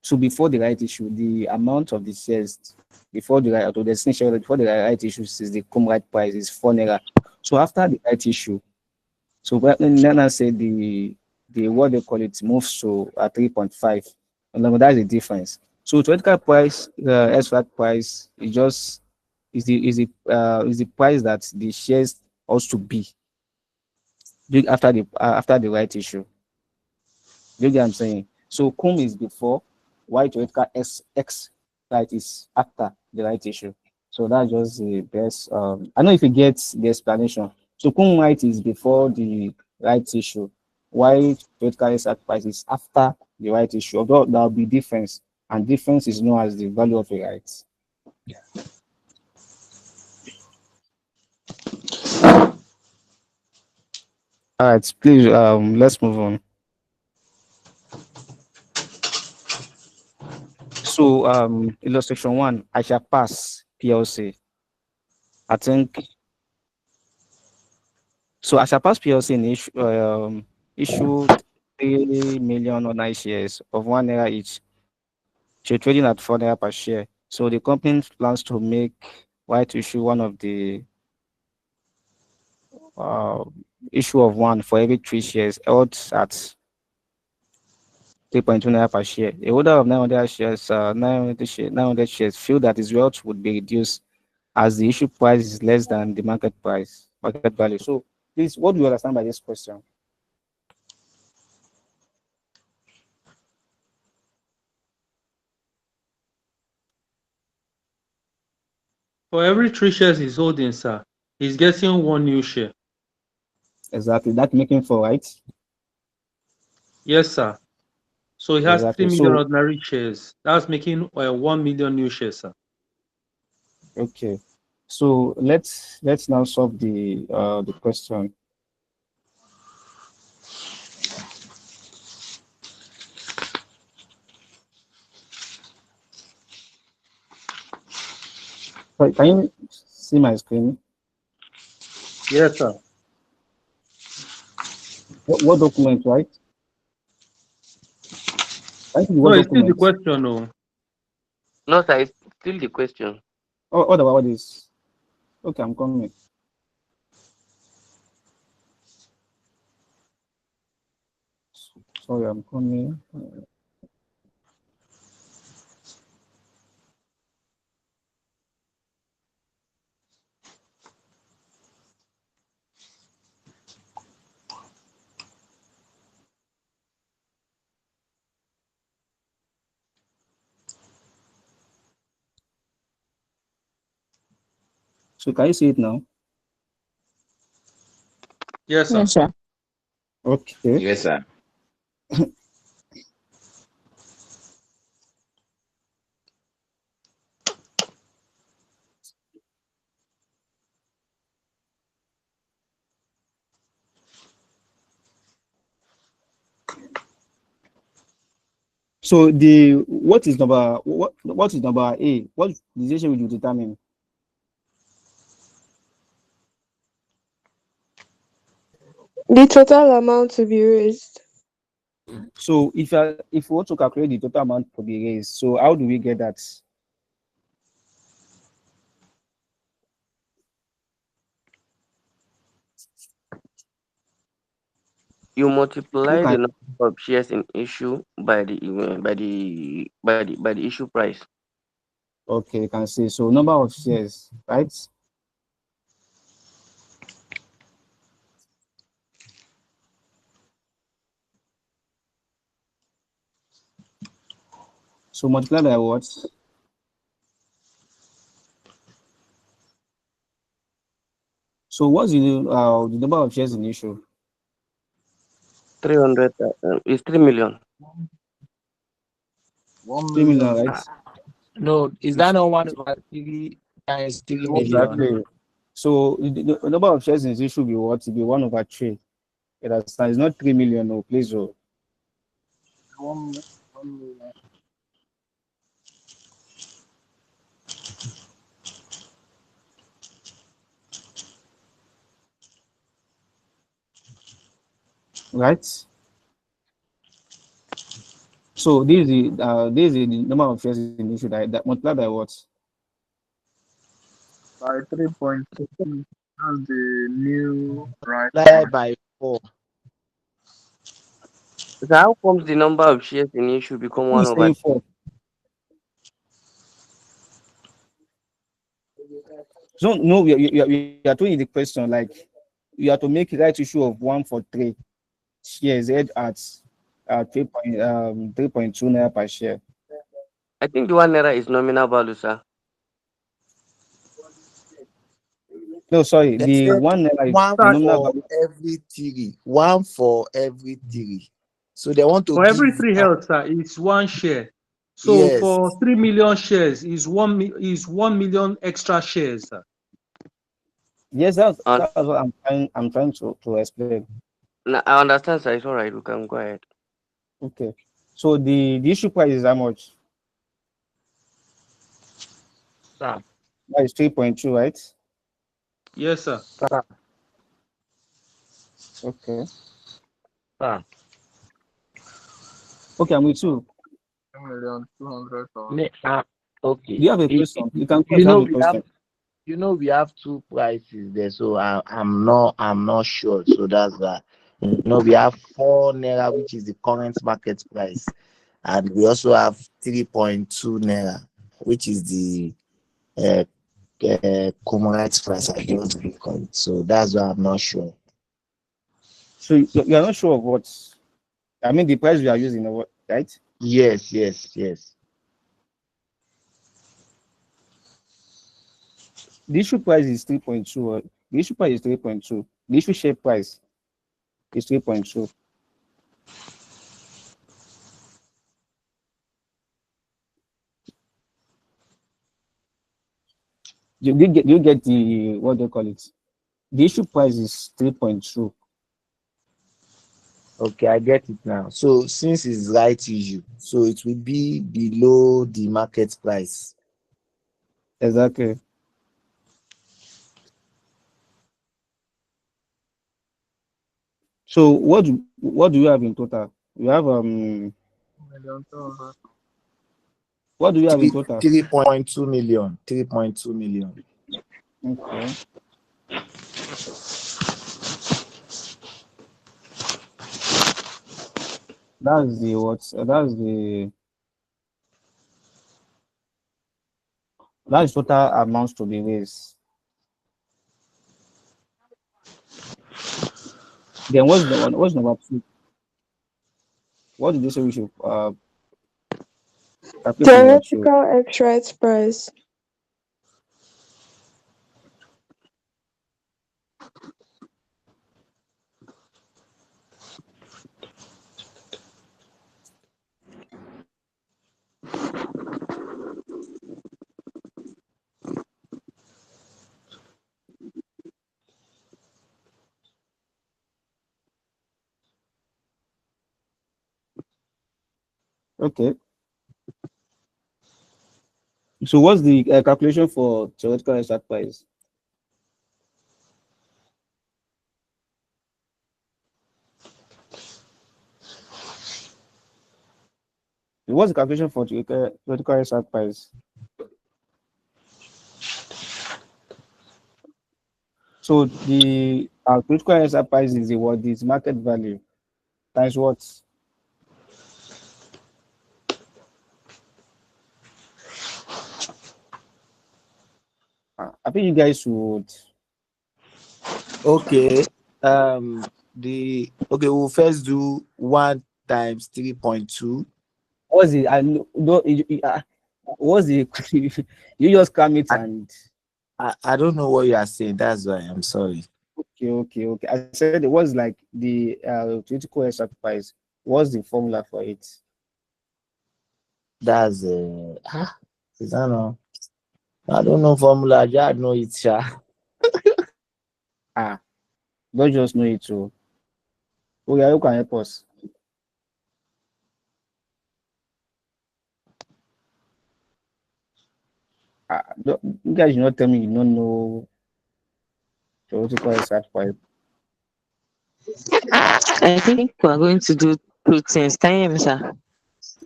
So before the right issue, the amount of the shares before the right or the essential before the right issue is the cum right price is 4 naira. So after the right issue, so when Nana said the what they call it moves to 3.5, and then that's the difference. So theoretical price, extract price is the price that the shares ought to be after the right issue. You get what I'm saying? So cum is before, while theoretical x right is after the right issue. So that's just the best. I don't know if you get the explanation. So cum right is before the right issue, while theoretical exact price is after the right issue. Although there will be difference, and difference is known as the value of a right. All right, please. Let's move on. So illustration one, I shall pass PLC. I think so. I shall pass PLC in issued 3 million online shares of 1 naira each. So trading at 4 naira per share. So the company plans to make white issue one of the uh, issue of one for every 3 shares held at 3.2 naira per share. A holder of 900 shares, 900 shares feel that his wealth would be reduced as the issue price is less than the market value. So please, what do you understand by this question? For every 3 shares he's holding, sir, he's getting 1 new share. Exactly. That making 4, right? Yes, sir. So he has 3 Exactly. million So ordinary shares. That's making 1 million new shares, sir. okay. So let's now solve the question. Can you see my screen? Yes, sir. What document, right? Can you see No, what it's still the document? question, no. No, sir, it's still the question. Oh, what about this? Okay, I'm coming. Sorry, I'm coming. So can you see it now? Yes, sir. Yes, sir. Okay. Yes, sir. So the what is number A? What decision will you determine? The total amount to be raised. So if we want to calculate the total amount to be raised, so how do we get that? You Who multiply the can number of shares in issue by the issue price. okay, you can see so number of shares, right? So multiply by what? So what's the number of shares in issue? 300 is 3 million. 3 million, 1 million. right? No, is that It's, not 1/3 times 3 million? exactly. So the number of shares in issue should be what? It be 1/3. You understand? It's not 3 million, no, please. Oh. 1 million. Right? So this is the number of shares in issue that multiplied by what? By 3.2. That's the new right Multiply point. by 4. So how comes the number of shares in issue become Who 1 is over? saying 4? So no, we are doing the question like you have to make right issue of 1 for 3 shares head at 3.2 naira per share. I think the 1 naira is nominal value, sir. No, sorry, They the said 1 naira is one the Sir, nominal for value. every 3. One for every 3. So they want to for every give 3 one. health, sir, it's 1 share. So Yes. for 3 million shares is 1 million extra shares, sir. Yes, that's And that's what I'm trying to explain. I understand, sir. It's all right. We can go ahead. Okay. So the issue price is how much? Sir, That is 3.2, right? Yes, sir. sir, Okay. sir. Okay, I'm with you. 2,200,000. Okay. Do you have a question? You can go if You you have know a question. we have two prices there, so I'm not sure. So that's that. We have 4 naira, which is the current market price, and we also have 3.2 naira, which is the uh, commonwealth price. I don't recall. So that's why I'm not sure. So you are not sure of what? I mean, the price we are using, or what, right? Yes. The issue price is 3.2. The issue price is 3.2. The issue share price is 3.2. You get the what do you call it? The issue price is 3.2. Okay, I get it now. So since it's right issue, so it will be below the market price. Exactly. So what do you have in total? You have what do you have in Three total? 3.2 million. 3.2 million. Okay. That's the what? That's total amounts to be raised. Then what's the one? What's number two? What did you say we should calculate number two? Theoretical ex-rights price. Okay. So what's the calculation for theoretical extract price? What's the calculation for theoretical extract price? So the theoretical extract price is the what is market value times what? I think you guys should. Okay. We'll first do 1 times 3.2. What's the I know what's the you just come it I, and I don't know what you are saying. That's why I'm sorry. okay. I said it was like the theoretical extract price. What's the formula for it? That's is that no? I don't know formula. I just know it, sha. Ah, don't just know it too. Oh yeah, you can help us. You guys should not tell me you don't know theoretical extract price. I think we're going to do two things. Can you hear me, sir?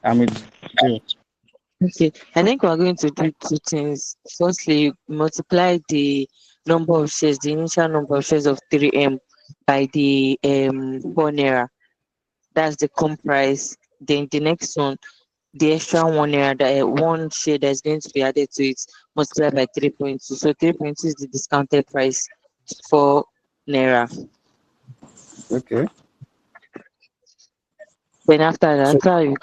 I'm with you. Okay. I think we're going to do two things. Firstly, multiply the number of shares, the initial number of shares of 3M by the 4 naira. That's the comp price. Then the next one, the extra 1 naira, that one share that's going to be added to it, multiplied by 3.2. So 3.2 is the discounted price for naira. Okay. Then after that, So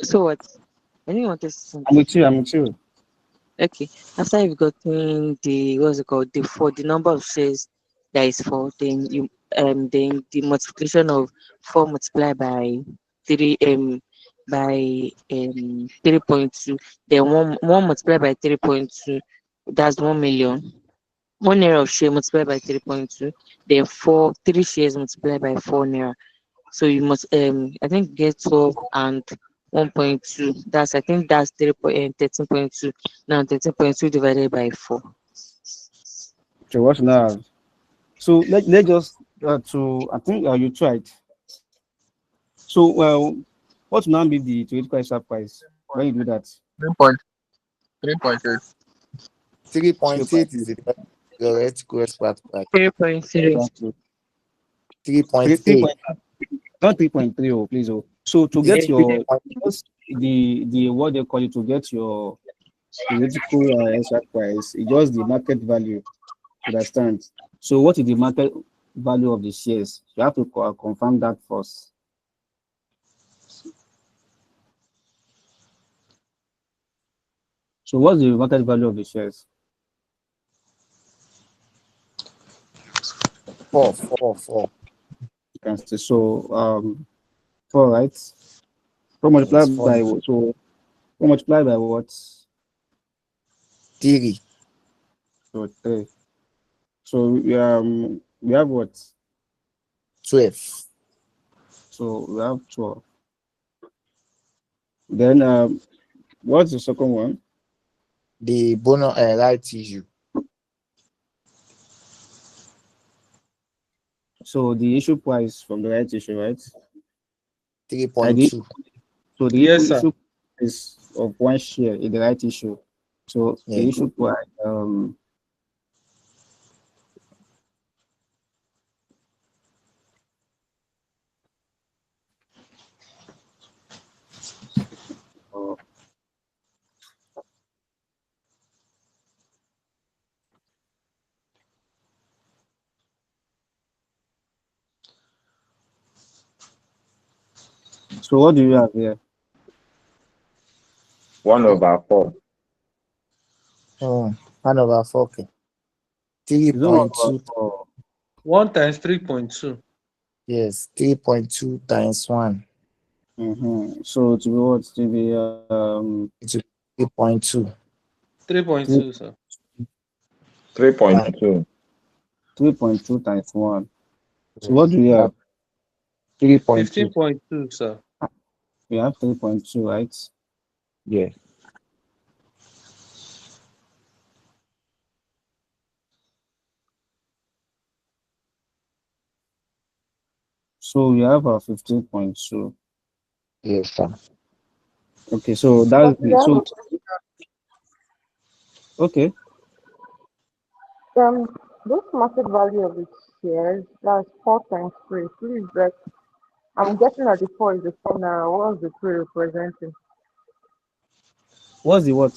so what? I think you wanted I'm something. with you. I'm with you. Okay. After you've gotten the what's it called? The for the number of shares that is four, then the multiplication of 4 multiplied by 3.2, then one multiplied by 3.2, that's 1 million. 1 naira of share multiplied by 3.2, then three shares multiplied by 4 naira. So you must I think get 12 and 1.2. I think that's 13.2. Now 13.2 divided by 4. So what now? So let just to I think you tried. So what will now be the theoretical extract price when you do that? 3.8. 3.8 is the theoretical extract price. 3.3. Exactly. 3.8. Not 3.3, oh, please. Oh. So to Is it get your 3.8? just the what they call it to get your theoretical extract price, it's just the market value. Understand? So what is the market value of the shares? You have to confirm that first. So what's the market value of the shares? Four. You can say so. 4, right? 4 Yes, multiplied four. by what? So 4 multiplied by what? 3. So 3. So we have what? 12. So we have 12. Then what's the second one? The bonus right issue. So the issue price from the right issue, right? Like the 3.2. So the Yes, sir. issue is of one share in the right issue. So Yeah. the issue price, uh, so what do you have here? 1/4. 1/4. Okay. It's not 3.2. about 1 times 3.2. Yes, 3.2 times 1. So to be what? To be It will be 3.2. 3.2, sir. 3.2. 3.2 times 1. So what Yes, do you have? 3.2. 15.2, sir. We have 3.2, right? Yes. So we have our 15.2. Yes, sir. Okay, so But that's we the so have okay. this market value of the shares, that's 4 times 3. Please, but I'm guessing that the 4 is the 4 now. What's the 3 representing? What's the what?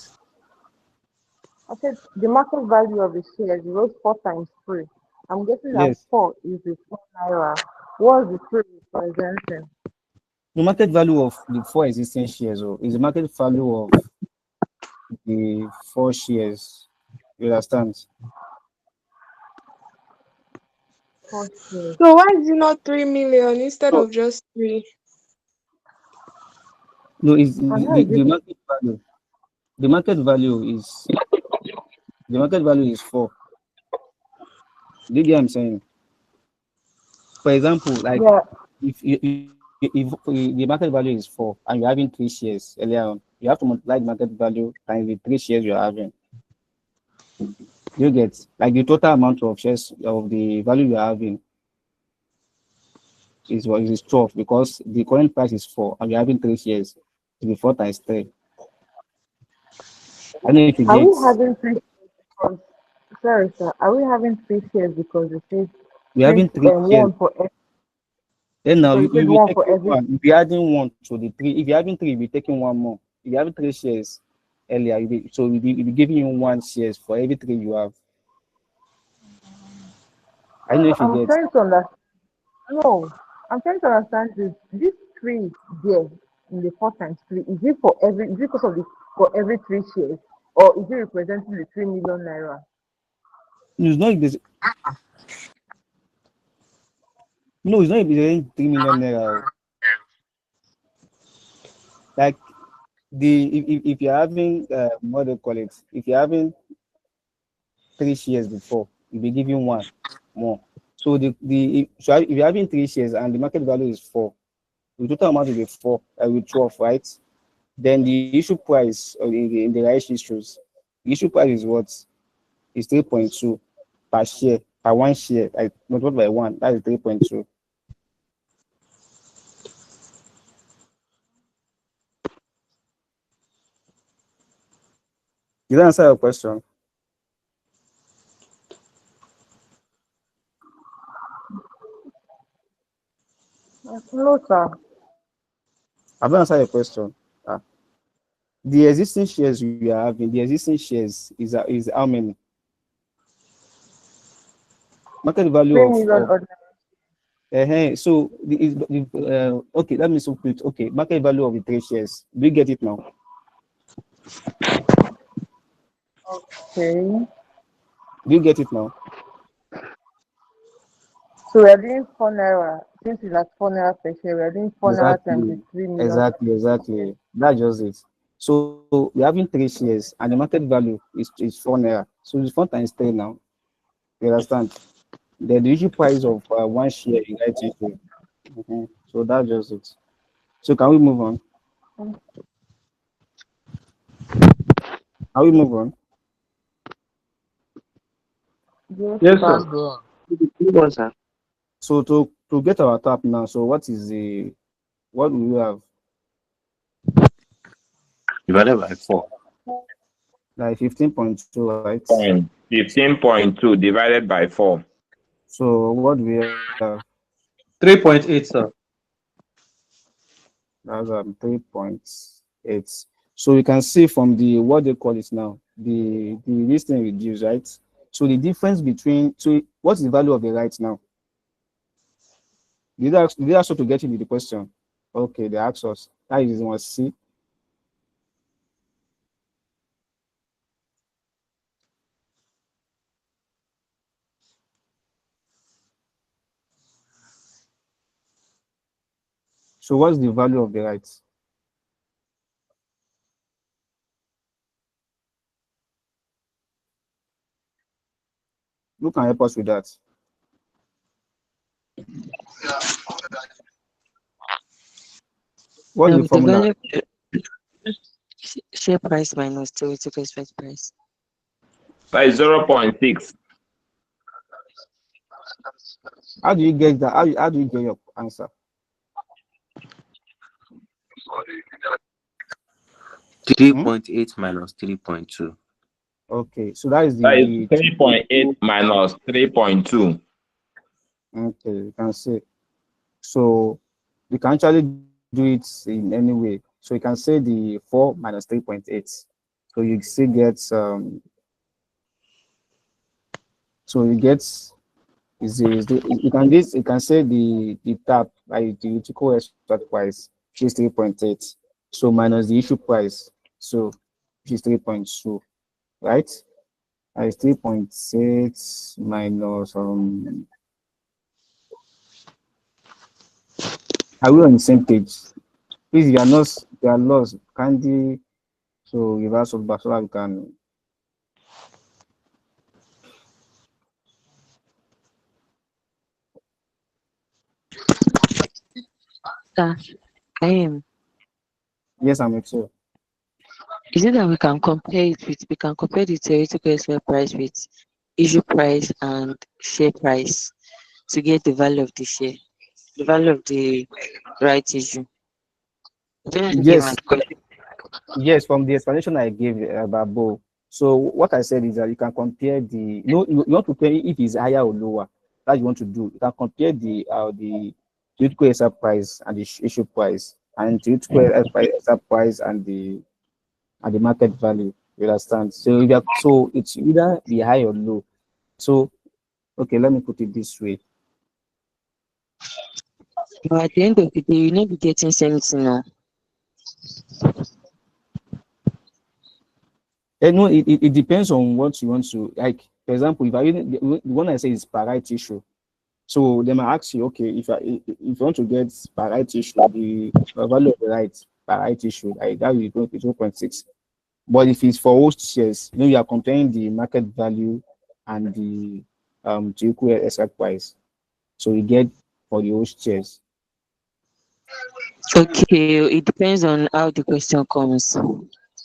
I said the market value of the shares rose 4 times 3. I'm guessing that Yes. 4 is the 4 naira. What's the 3 representing? The market value of the 4 existing shares is the market value of the 4 shares. You understand? 4 shares. So why is it not 3 million instead So of just three? no, it's And how is the it? market value. The market value is the market value is 4. Do you get what I'm saying? For example, like Yeah. if the market value is 4 and you're having 3 shares earlier on, you have to multiply the market value times the 3 shares you're having. You get like the total amount of shares of the value you're having is what is 12 because the current price is 4 and you're having 3 shares. To be 4 times 3. I don't know if you Are get. we having 3 shares because, sorry, sir, are we having 3 shares because it says We're three having 3 shares. one for every, Then now so it says you'll be one for taking every. one. You'll be adding one to the 3. If you're having 3, you'll be taking one more. If you're having 3 shares earlier, you'll be giving you 1 shares for every 3 you have. I don't know So if you I'm get. trying to understand. No, I'm trying to understand this 3 there in the 4 times 3. Is it for every? Is it because of the for every 3 shares, or is it representing the 3 million naira? No, it's not. No, it's not even 3 million naira. Like if you're having what do you call it? If you're having 3 shares before, you'll be giving one more. So if you're having 3 shares and the market value is 4, the total amount will be 4 with 12, right? Then the issue price in the right issues, the issue price is what is 3.2 per share per 1 share. Like multiplied by 1, that is 3.2. Did that answer your question? No, sir. Have I answered your question? Ah, the existing shares you are having, the existing shares is how many? Market value Three of million ordinary. so okay, let me so quick. Okay, market value of the 3 shares. Do you get it now? Okay. Do you get it now? So we're doing 4 naira. Since it's at 4 naira per share, we're doing 4 naira times the Exactly, 3 million. exactly. That's just it. So we're having 3 shares, and the market value is 4 naira. So it's 4 times 3 now. You understand? The issue price of 1 share in right issue. So that's just it. So can we move on? Mm. Can we move on? Yes, Yes, sir. sir. Let's go on. Move on, sir. So to get our tap now. So what do we have? Divided by 4. Like 15.2, right? 15.2 divided by 4. So what do we have? 3.8, sir. That's 3.8. So you can see from the what they call it now, the this thing reduced, right? So the difference between what's the value of the right now? Did they ask you to get into the question? Okay, they asked us. That is one C. So what's the value of the right? Who can help us with that? What's the The formula? value share price minus theoretical expected price. That is 0.6. How do you get that? How do you get your answer? 3.8 minus 3.2. Okay, so that is That is the 3.8 minus 3.2. okay, you can see. So you can actually do it in any way. So you can say the 4 minus 3.8. So you still get so you get you can say the tap like the utility extract price, which is 3.8. So minus the issue price, so which is 3.2, right? That is 3.8 minus are we on the same page? Please, you are lost. Kindly so reverse of back so that we can. Sir, Yes, I'm sure. is it that we can compare the theoretical expected price with issue price and share price to get the value of the share, the value of the right issue. Don't you get my Yes, question? yes, from the explanation I gave above. So what I said is that you can compare you want to compare if it's higher or lower. That you want to do. You can compare the theoretical exercise price and the issue price, and theoretical exercise price and the market value. You understand? So it's either be high or low. So okay, let me put it this way. But at the end of the day, you not be getting something now. No, it depends on what you want to like. For example, if I the one I say is per right issue. So they might ask you, okay, if you want to get per right issue, the value of the right per right issue, like that will be 0.6. But if it's for host shares, you are comparing the market value and the to equal extract price. So you get for the host shares. Okay, it depends on how the question comes.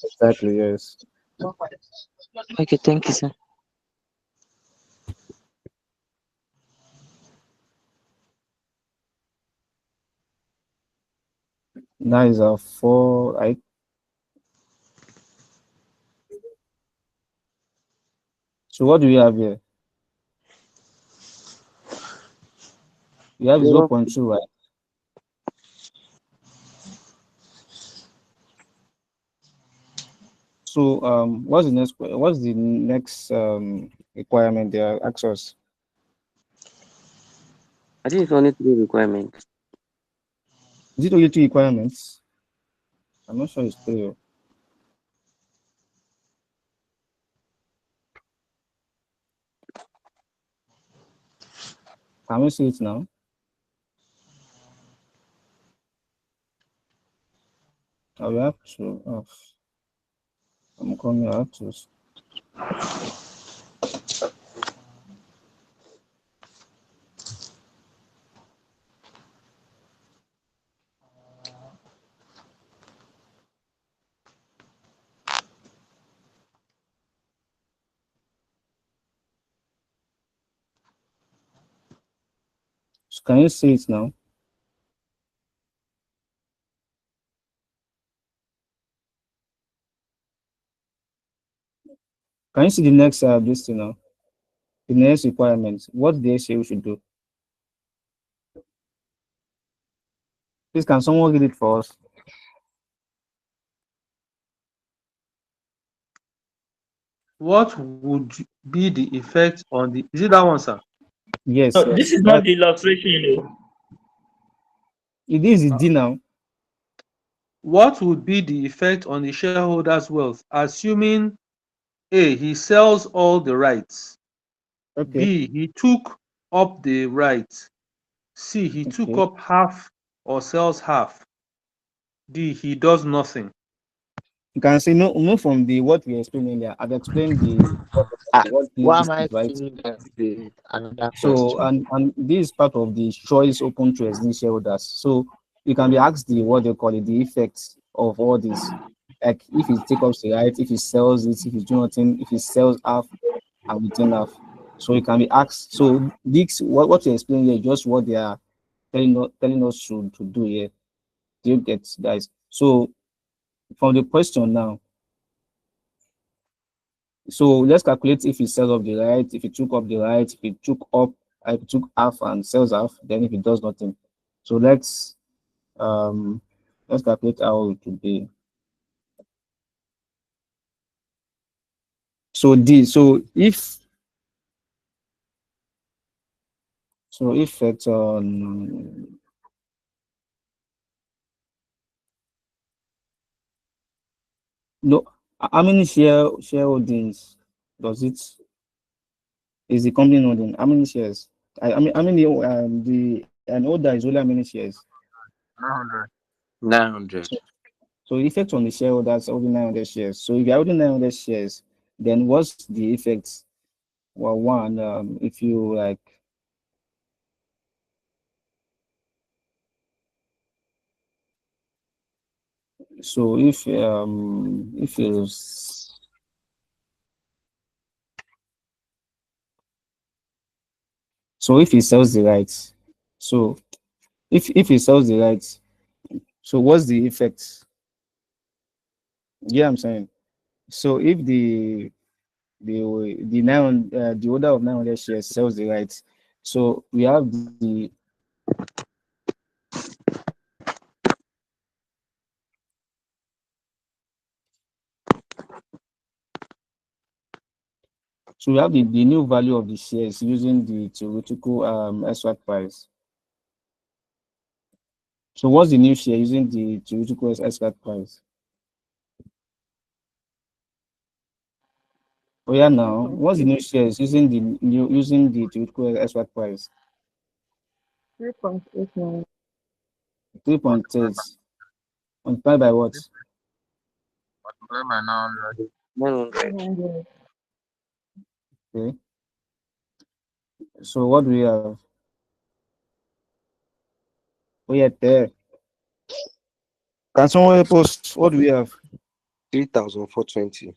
Exactly, yes. Okay, thank you, sir. That is a four, right? So what do we have here? You have 0.2, right? So what's the next requirement there? Access. I think it's only 3 requirements. Is it only two requirements? I'm not sure it's three. Can we see it now? I will have to. I'm coming. I have to. Can you see it now? Can you see the next this thing now? The next requirement. What they say we should do? Please, can someone read it for us? What would be the effect on the? Is it that one, sir? Yes, No, this yes. is not the illustration, you know. It is D now. What would be the effect on the shareholder's wealth, assuming A, he sells all the rights, Okay. B, he took up the rights, C, he took Okay. up half or sells half, D, he does nothing. You can say no from the what we explained earlier. I've explained the what Why this am is, I right? seeing that's the another So question? and this is part of the choice open to existing shareholders. So you can be asked the what they call it, the effects of all this. Like if he take up the right, if he sells it, if he's doing nothing, if he sells half and retain half. So you can be asked. So this what you explain here, just what they are telling us to do here. Do you get, guys? So from the question now, so let's calculate if he sells up the right, if he took up the right, if he took up, if he took half and sells half, then if he does nothing. So let's calculate how it would be. So if it's on no, how many shareholdings does it is the company holding? How many shares? I mean the an order is only how many shares? 900. 900. So effect on the shareholders holding 900 shares. So if you're holding 900 shares, then what's the effect? Well, one, if you like, so if you so if he sells the rights, so if he sells the rights, so what's the effect? Yeah, I'm saying. So if the holder of 900 shares sells the rights, so we have the so we have the new value of the shares using the theoretical extract price. So what's the new share using the theoretical extract price? Oh yeah, now what's the new shares using the theoretical extract price? 3.89. 3.8 multiplied by what? Multiplied by 900. 900. 900. Okay. So what do we have? Oh yeah, there. Can someone help us? What do we have? 3,420.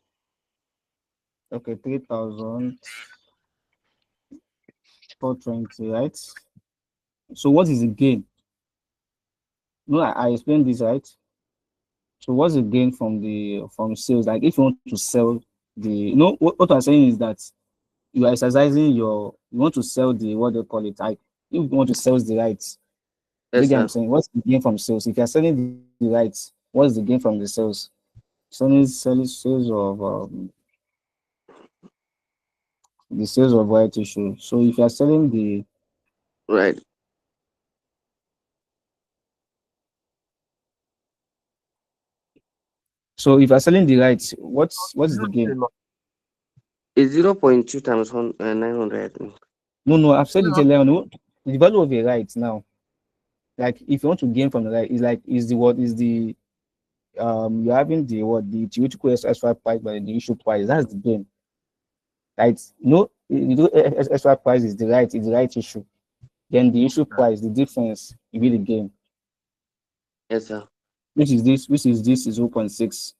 Okay, 3,420, right? So what is the gain? No, I explained this, right? So what's the gain from sales? Like if you want to sell what I'm saying is that you are exercising you want to sell the what they call it. Like if you want to sell the rights, you Yes, get what I'm sir. saying? What's the gain from sales? If you're selling the rights, what's the gain from the sales? Selling sales of the sales of right issue. So if you're selling the Right. so if you're selling the rights, what's the gain? It's 0.2 times 900. No, I've said Is it it not? earlier. No, the value of a right now, like if you want to gain from the right, is like is the what is the you're having the what the theoretical extra price by the issue price. That's the gain, right? No, you do extra price is the right issue. Then the issue price, the difference, will be the gain. Yes, sir. Which is 0.6.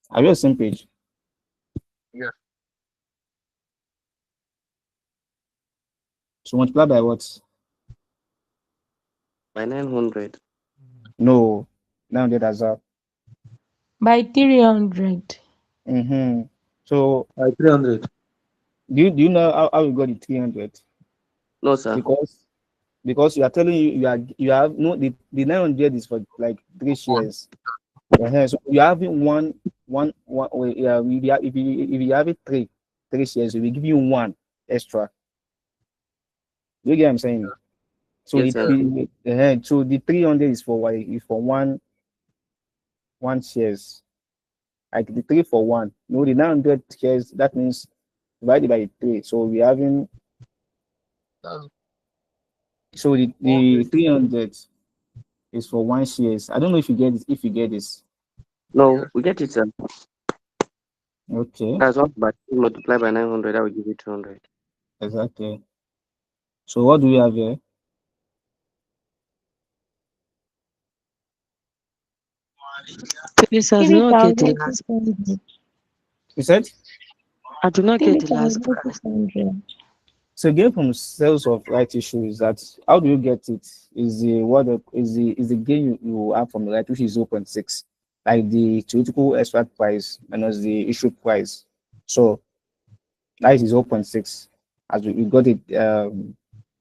Are you on the same page? Yeah. So multiply by what? By 900. No, 900 as well. By 300. Mm-hmm. So 300. do you know how you got the 300? No, sir. Because you are telling you have no the 900 is for like 3 shares. So you having one yeah, if you have it three shares, we will give you one extra. You get what I'm saying? So Yes, the sir. so the 300 is for one shares. Like the 3 for 1. No, the 900 shares, that means divided by 3. So we having That's so the 300 is for 1 shares. I don't know if you get this, No, yeah. we get it, sir. Okay, That's what, but multiply by 900, that will give you 200. exactly. So what do we have here? Please, I do not get the last. 3,600. You said I do not get the last price. 3,600. so gain from sales of right issue is that how do you get it? Is the what is the gain you have from the right, which is 0.6, like the theoretical extract price minus the issue price. So that is 0.6 as we got it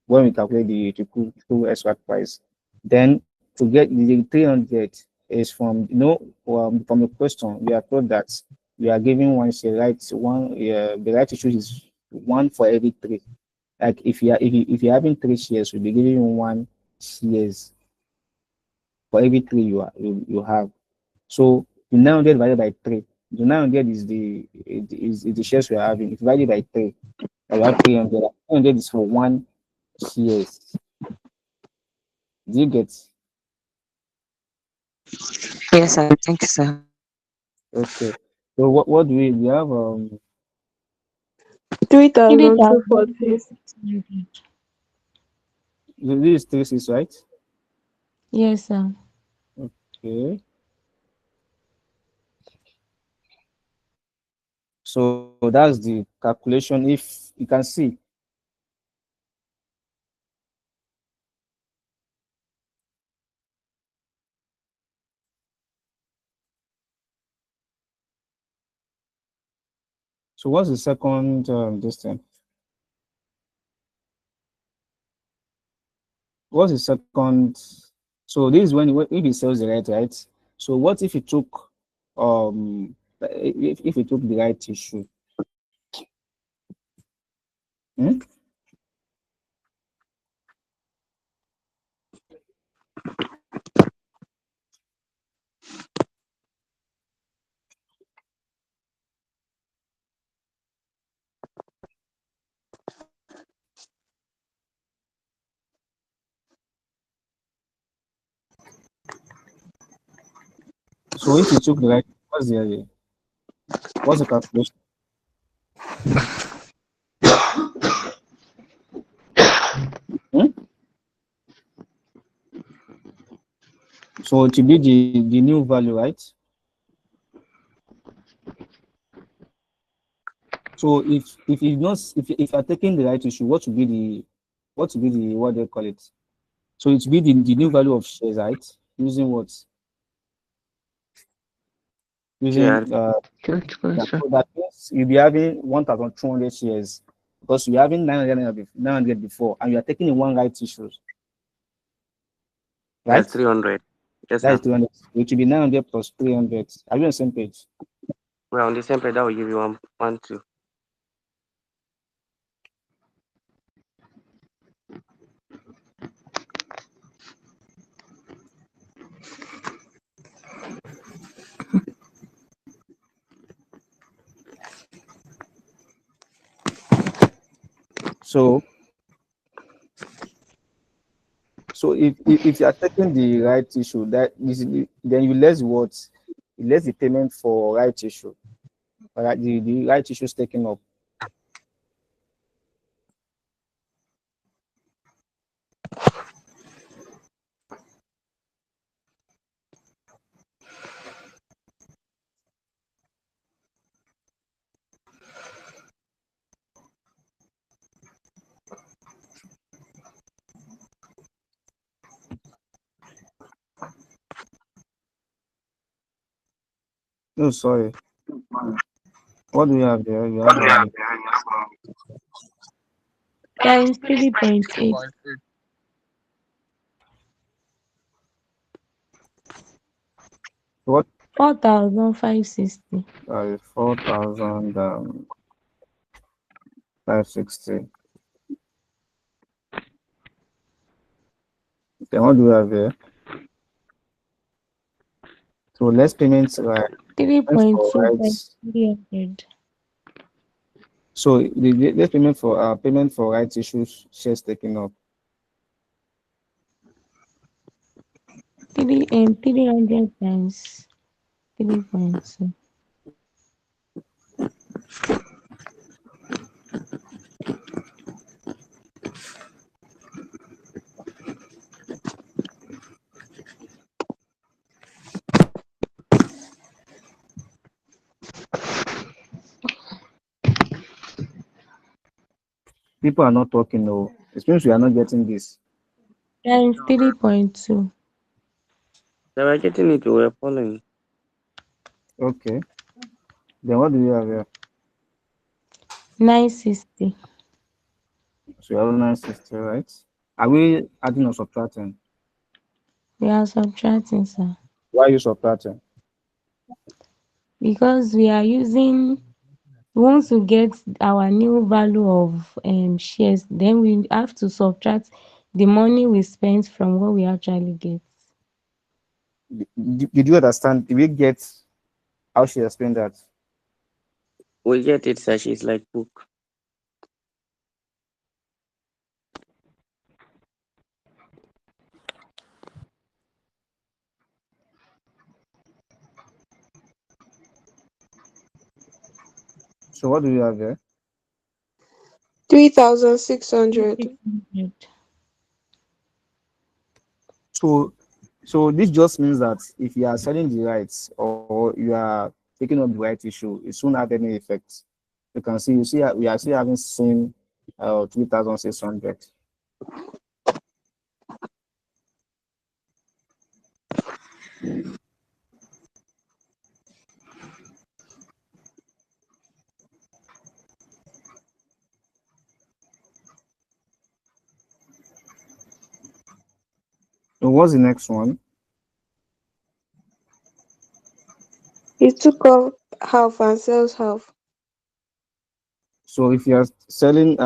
when we calculate the typical extract price. Then to get the 300 is from from the question we are told that we are giving one share right one the right issue is one for every three. Like if you're having 3 shares, we'll be giving you 1 shares for every three you have. So the 900 divided by 3. The 900 is the shares we are having. If divided by 3, you have 300. 300 is for 1 shares. Do you get? Yes, I think so. Okay. So what do we have 3,240. 3,600. this is 36, right? Yes, sir. Okay. So that's the calculation. If you can see, so what's the second distance? What's the second? So this is if he sells the right? So what if he took if he took the right issue? Hmm? So if he took the right, what's the calculation? Hmm? So it will be the new value, right? So if you not if you are taking the right issue, what will be the what do you call it? So it will be the new value of shares, right? Using what? Yeah. Using Good yeah, question. so that means you'll be having 1,200 shares because you're having 900 before, and you are taking in one right issue, That's right? 300. Yes, That is sir. 300. It will be 900 plus 300. Are you on the same page? We're on the same page. That will give you one, 2. So So if you are taking the right issue, then you less what? You less the payment for right issue. Right, the right issue is taken up. No, sorry. What do you have there? You have Times 3.8. 3.8. what? 4,560. 4,560. Then what do we have here? So less payments, payment for 3.2 by rights. 300. So the less payment for rights issues shares taken up. 300 times 3.2. People are not talking. No, it means we are not getting this. Times 3.2. They were getting it, we were following. Okay. Then what do we have here? 960. So we have 960, right? Are we adding or subtracting? We are subtracting, sir. Why are you subtracting? Because we are using, once we get our new value of shares, then we have to subtract the money we spent from what we actually get. Did you understand? Did we get how she explained that? We get it, sir. She's like book. So what do we have here? 3,600. 600. So this just means that if you are selling the rights or you are taking up the right issue, it won't have any effect. You see, we are still having same 3,600. So what's the next one? He took off half and sells half. So if you are selling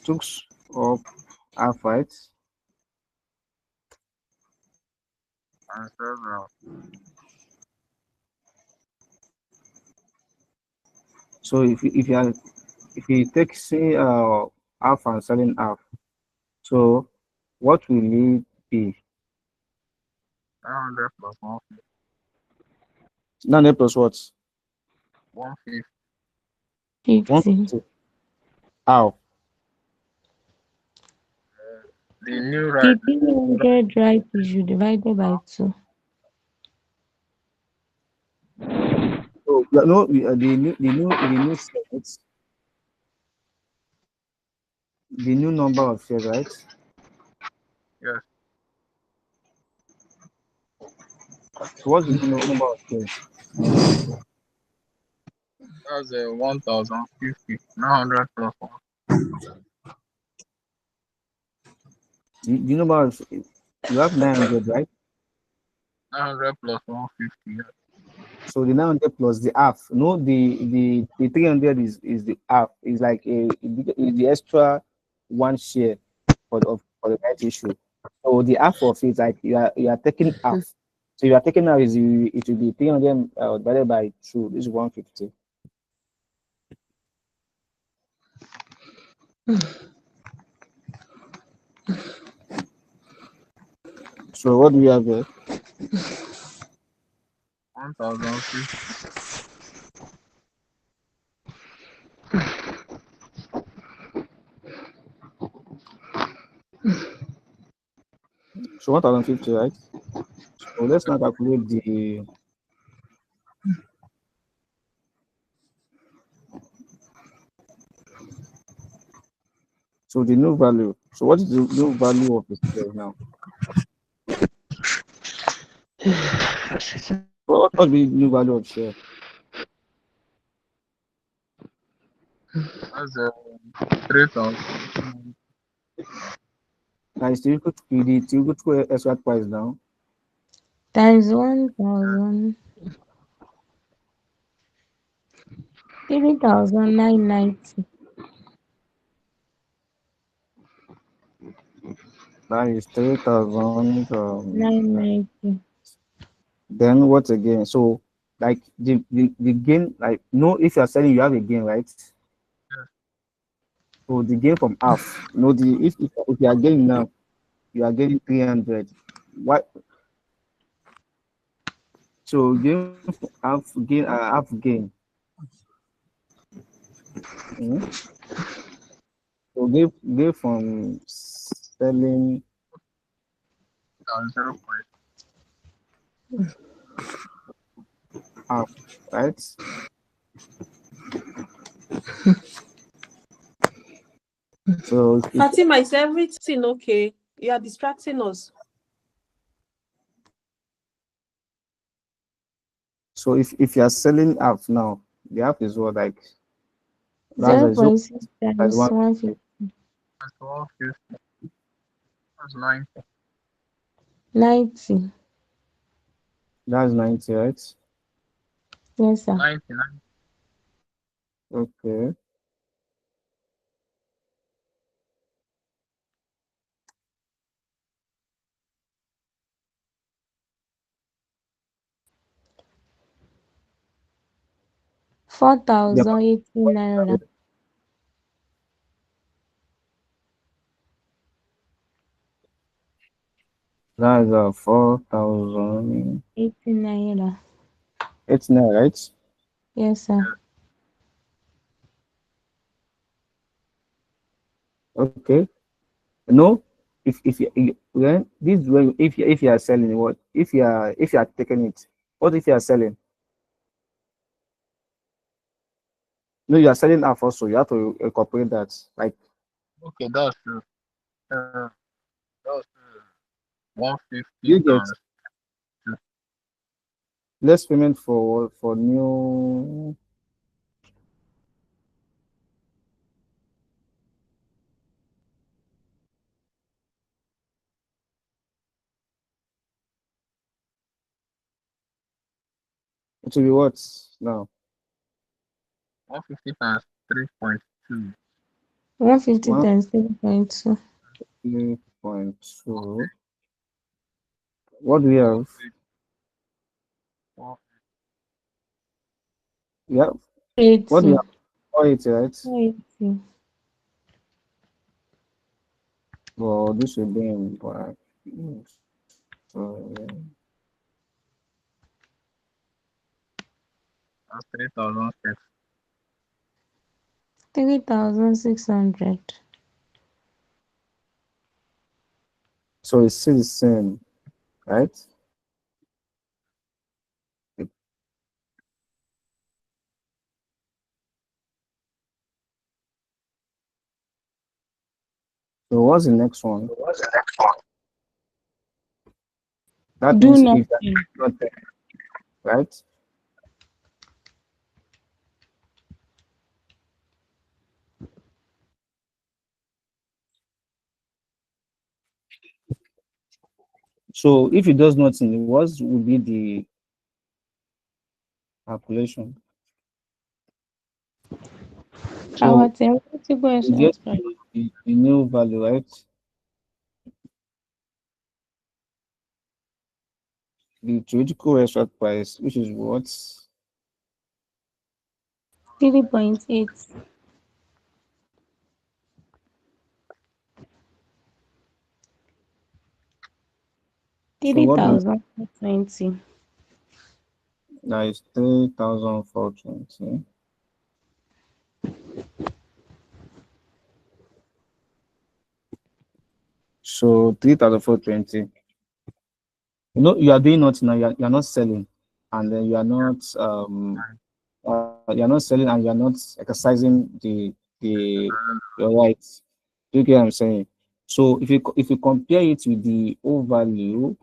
took up half right. And several. So if you take say half and selling half, so what will it be? 900 plus 150. 900 plus what? 150. 50. 150. How? The new The right. 300 right issue divided by 2. So no, the new shares, the new number of shares, right? Yes. So what's the new number of shares? That's 1,050. 900 plus 1. The number of you have 900, right? 900 plus 150. Yes. So the 900 plus the half. No, the 300 is the half. Is like is the extra one share for the right issue. So the half of it, like you are taking half. So you are taking half it will be 300 divided by 2. This is 150. So what do we have here? 1,050. So 1,050, right? So let's now calculate the new value. So what is the new value of the share now? What must be the new value of share? That's 3,000. Now it's equal to extract price now. Times 1,000. 3,990. That is 3,000. 990. Then what again? So like the gain, like no, if you are selling, you have a gain, right? So the gain from half. No, the if you are gaining now, you are getting 300. What? So gain half gain. Mhm. So give from selling 0. half, right? So Fatima, is everything okay? You are distracting us. if you are selling half now, the half is what, like that's a zero 0.6 that's times one 150. That's 150. That's 90. 90. that's 90, right? Yes, sir. 99. Okay. 4,080 naira. That's 4,000. 80 naira. It's now, right? Yes, sir. Okay. No, when this when if you are selling, what if you are taking it, what if you are selling? No, you are selling half also. You have to incorporate that. Like Okay, that's true. That's 150 you get times 2. less payment for new. It will be what now? 150 times 3.2. 150 times 3.2. 3.2. What do we have? 4. Yeah. What do we 480. have? 480, right? 480. Well, this will be in black. So, yeah. That's 3,006. 3,600. So it's still the same, right? So what's the next one? That Do means if nothing. not there, right? So if it does nothing, what would be the calculation? Our So theoretical we get extract. the new value, right? The theoretical extract price, which is what? 3.8. So what do 3,420. that is 3,420. So 3,420. You are doing nothing now. You are not selling, and then you are not selling, and you are not exercising the your rights. Do you get what I'm saying? So if you compare it with the old value,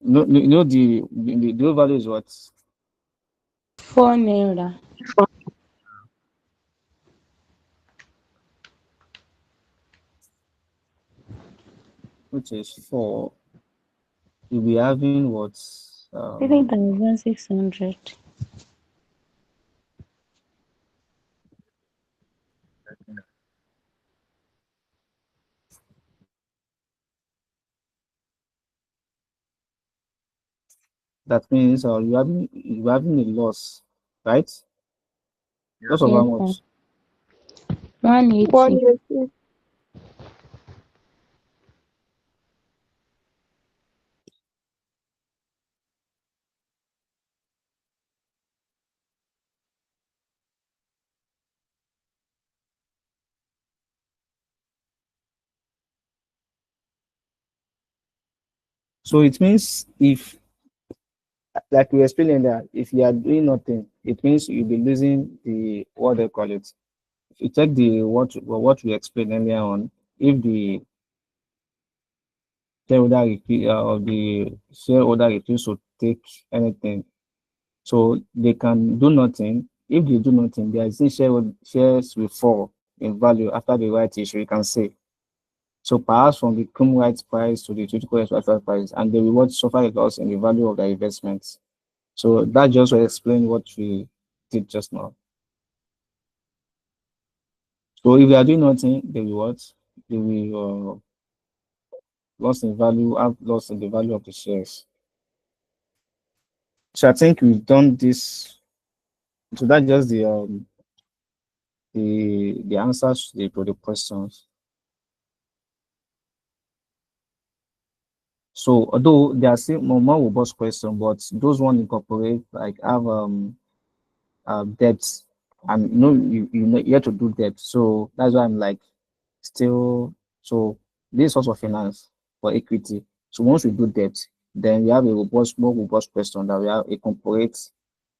the old value is what? 4 naira. Which is four. You'll be having what? 3,600. That means you're having a loss, right? Loss of how Yes, sir. much? 1 180. year. Yes. So it means if, like we explained that, if you are doing nothing, it means you'll be losing the, what they call it. If you take the what we explained earlier on, if the shareholder refuse to take anything, so they can do nothing. If they do nothing, their existing shares will fall in value after the right issue, you can say. So perhaps from the cum rights price to the critical extraction price, and the reward suffer a loss in the value of their investments. So that just will explain what we did just now. So if they are doing nothing, they will what? They will loss in value, have loss in the value of the shares. So I think we've done this. So that's just the answers to the questions. So although there are still more robust questions, but those one incorporate like have debts, and you have to do debt. So that's why I'm like still, so this source of finance for equity. So once we do debt, then we have a more robust question that we have a corporate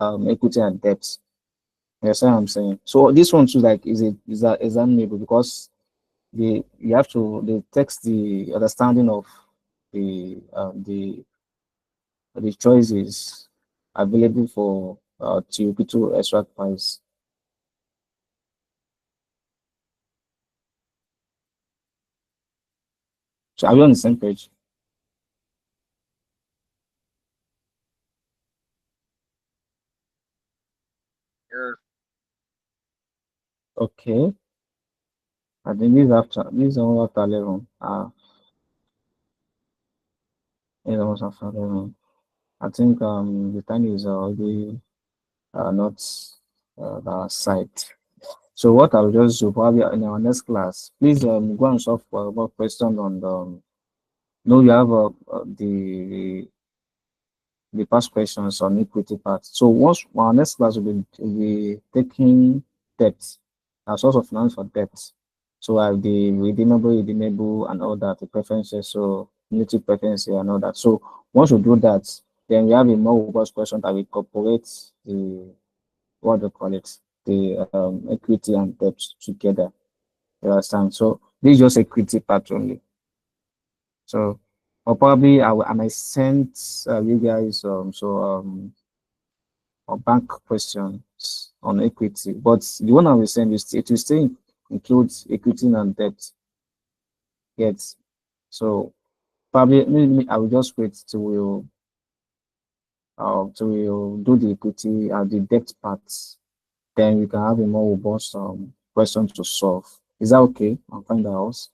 equity and debt. You understand what I'm saying? So this one too, like, is examinable because you have to the text the understanding of the choices available for to extract price. So are we on the same page? Yes. Okay. I think this is all after 11. It's almost after 11. I think the time is already not our side. So what I'll just do probably in our next class, please go and solve for about question on the no, you have the past questions on equity part. So once our next class will be taking debt, our source of finance for debt. So I have the redeemable, and all that, the preferences, so native preferences and all that. So once we do that, then we have a more robust question that will incorporate the, what do you call it, the equity and debt together. You understand? So this is just equity part only. So, or probably I might send you guys or bank questions on equity, but the one I will send is it will still include equity and debt. Yet, so probably maybe I will just wait till we do the equity and the debt parts. Then we can have a more robust question to solve. Is that okay? I'll find out.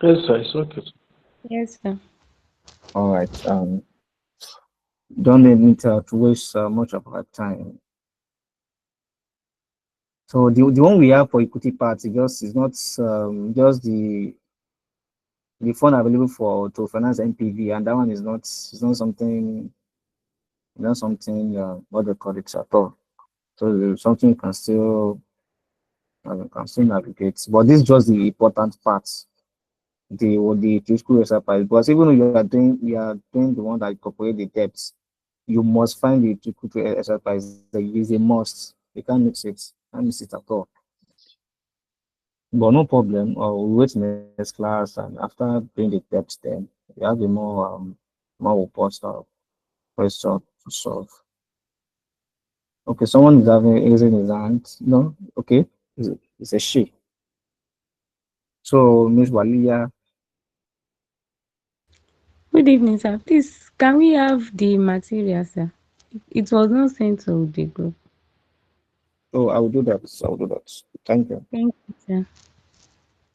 Yes, sir, it's okay. Yes, sir. All right. Don't need me to waste much of our time. So the one we have for equity part is not just the the fund available for to finance NPV, and that one is not something what they call it at all. So something you can still navigate. But this is just the important parts, the critical exercise. Because even though you are doing the one that incorporate the debts, you must find the critical exercise. That is a must. You can't mix it. Can't mix it at all. But no problem. We'll wait next class, and after doing the depth, then we have a more robust question to solve. Okay, someone is having raising his hand. No, okay, it's a she. So Miss Walia, Good evening, sir. Please, can we have the material, sir? It was not sent to the group. oh, I will do that. I will do that. Thank you. Thank you, sir.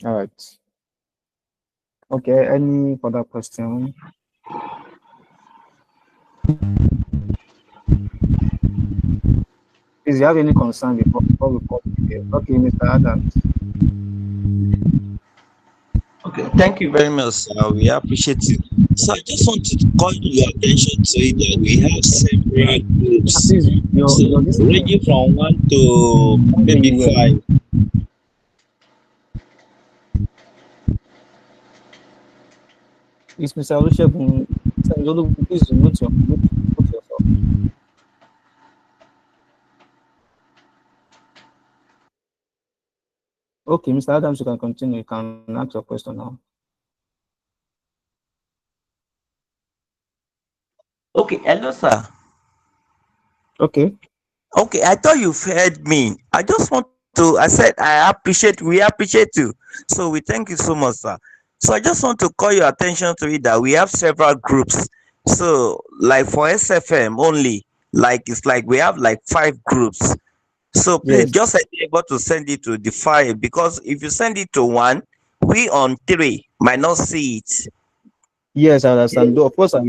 All right. Okay. Any further question? Please, you have any concern before we call it? Okay, Mr. Adams. Okay, thank you very much, sir. We appreciate it. So I just want to call your attention to it that we have several groups. Please, So your this ranging from one to can't hear maybe you well. five. It's Mr. Olusegun. Mr. Olusegun, please mute yourself. Okay, Mr. Adams, you can continue. You can ask your question now. Okay, hello, sir. Okay. Okay, I thought you've heard me. I just want to, I said, we appreciate you. So we thank you so much, sir. So I just want to call your attention to it that we have several groups. So, like for SFM only, like it's like we have like five groups. So please Yes. just be able to send it to the five because if you send it to one, we on three might not see it. Yes, I understand. Though, of course, I'm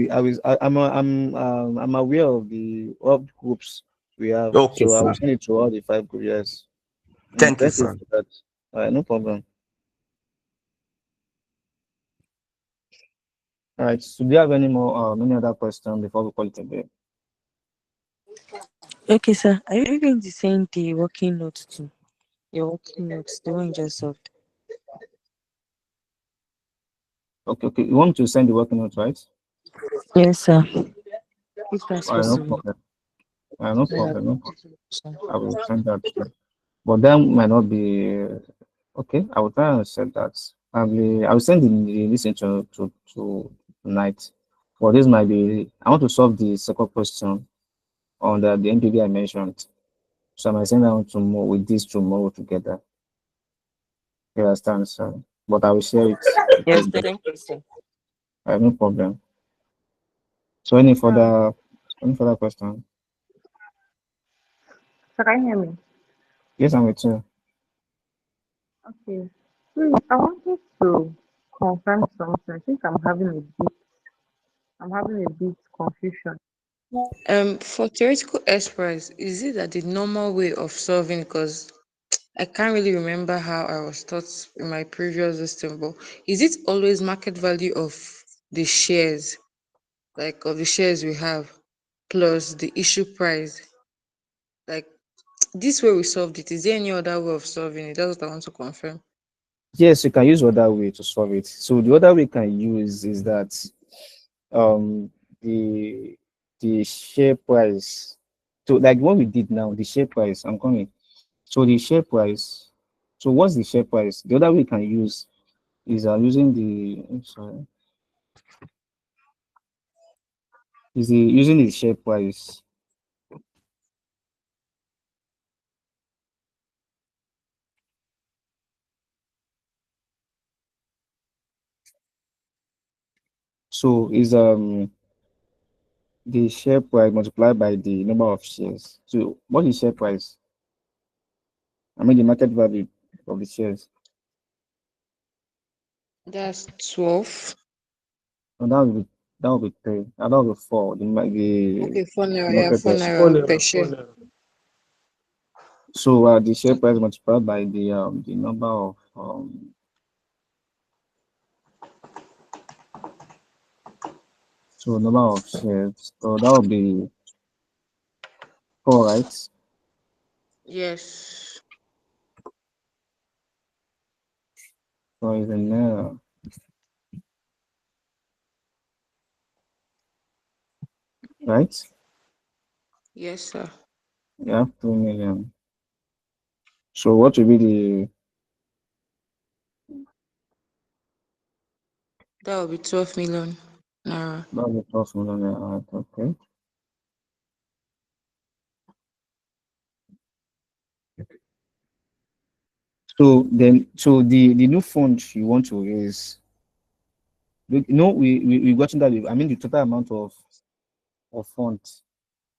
aware of the groups we have, Okay, so I will sir. send it to all the five groups. Yes. Thank you, Thank you sir. for that. All right, no problem. All right. So, do you have any other question before we call it a day? Okay, sir. Are you going to send the working notes to your working notes, the one you just solved? Okay, okay. You want to send the working notes, right? Yes, sir. If that's All right, no possible. problem. No Yeah. problem. No problem. I will send that. But that might not be okay. I will try and set that. I will send the listen to tonight. But this might be. I want to solve the second question on the NPV I mentioned. So I might send that one tomorrow with these tomorrow together. You understand, sir? But I will share it with Yes, you. thank you, sir. No problem. So any further question? So can you hear me? Yes, I'm with you. Okay. Please, I wanted to confirm something. I think I'm having a bit confusion. For theoretical exercise, is it that the normal way of solving? Because I can't really remember how I was taught in my previous system, but is it always market value of the shares, like of the shares we have, plus the issue price? Like this way we solved it. Is there any other way of solving it? That's what I want to confirm. Yes, you can use other way to solve it. So the other way you can use is that um the share price. So like what we did now, the share price. I'm coming. So the share price. So what's the share price? The other way you can use is using using the share price. So is the share price multiplied by the number of shares. So what is share price? I mean the market value of the shares. That's 12. So that will be three. That will be four. The Okay, 4 naira. Yeah, market 4 value. naira Four per naira, four share. naira. So the share price multiplied by the number of So number of shares. So that would be four, right? Yes. So is in there, right? Yes, sir. You have 2 million. So what will be the That will be 12 million naira. that will be 12 million naira, right? Okay. So then, so the new fund you want to raise, we got into that. I mean, the total amount of funds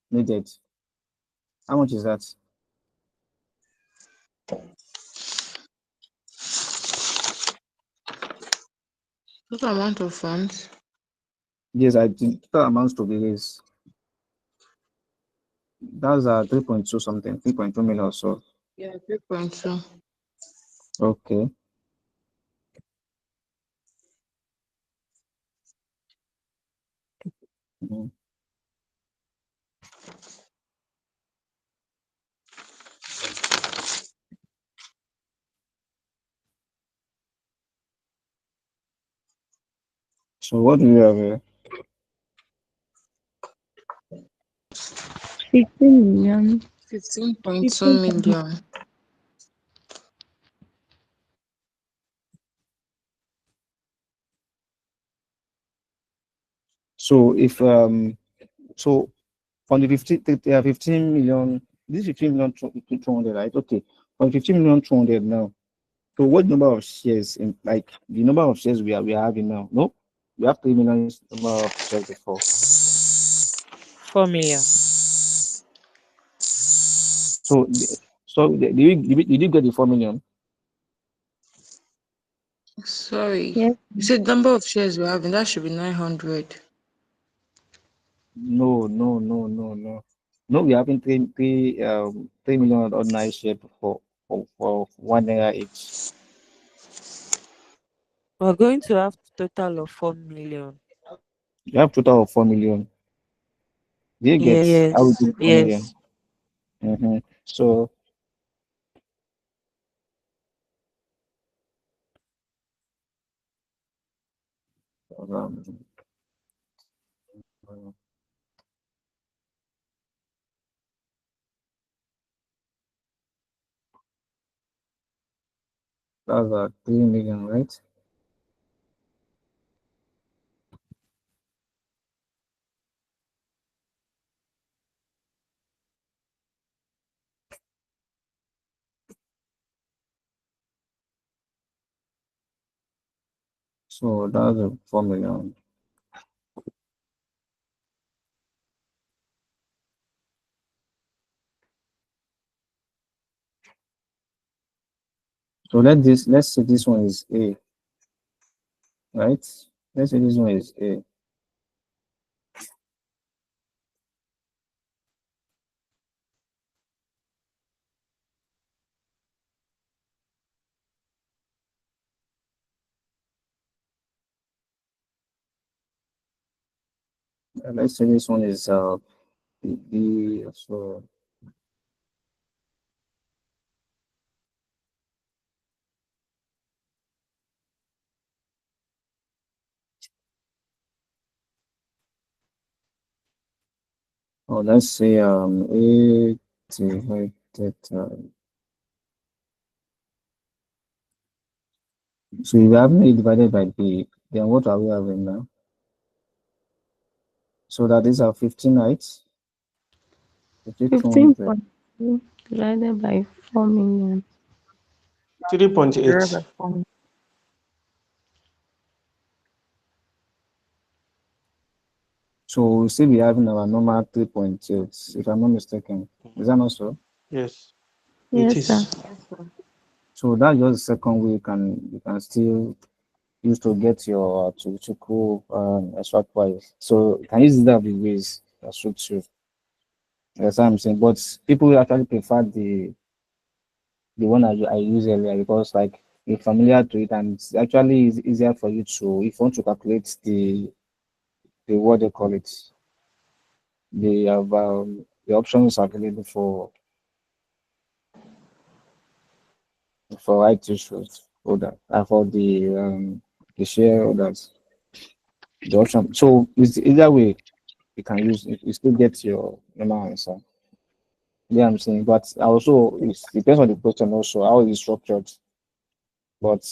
needed. How much is that? Total amount of funds. Yes, I the total amounts to be raised. That's 3.2 something, 3.2 million or so. Yeah, 3.2. Okay. Mhm. So what do you have here? 15 million. 15.2 15 point- million. So if so from the 15 million, this 15 million 200, right? Okay. From 15 million 200 now. So what number of shares in like the number of shares we are having now? No, we have 3 million number of shares before. 4 million. So did you get the 4 million? Sorry. Yes. You said number of shares we're having, that should be 900. No, no, no, no, no. No, we are having 3 million ordinary share for 1 naira each. We're going to have total of 4 million. You have total of 4 million. Do you get how we Yes, do 4 million? yes. So um, that's 3 million, right? So that's 4 million. So let's say this one is A, right? Let's say this one is A. Let's say this one is B. So let's say A divided. So if we have A divided by B, then what are we having now? So that is 15, right? 200. 15.2 divided by 4 million. 3.8. So we still be having our normal 3.8, if I'm not mistaken. Is that not so? Yes, it Yes, sir. is. So that's just the second way you can still use to get your to cool extra price. So you can use that the ways that suits you. That's what I'm saying. But people actually prefer the one I use earlier because like you're familiar to it and it's actually easier for you to if you want to calculate the what they call it. They have the options available for right issues holder for the shareholders. The option. So it's either way you can use it, you still get your normal answer. Yeah, I'm saying, but also it depends on the question also how it's structured. But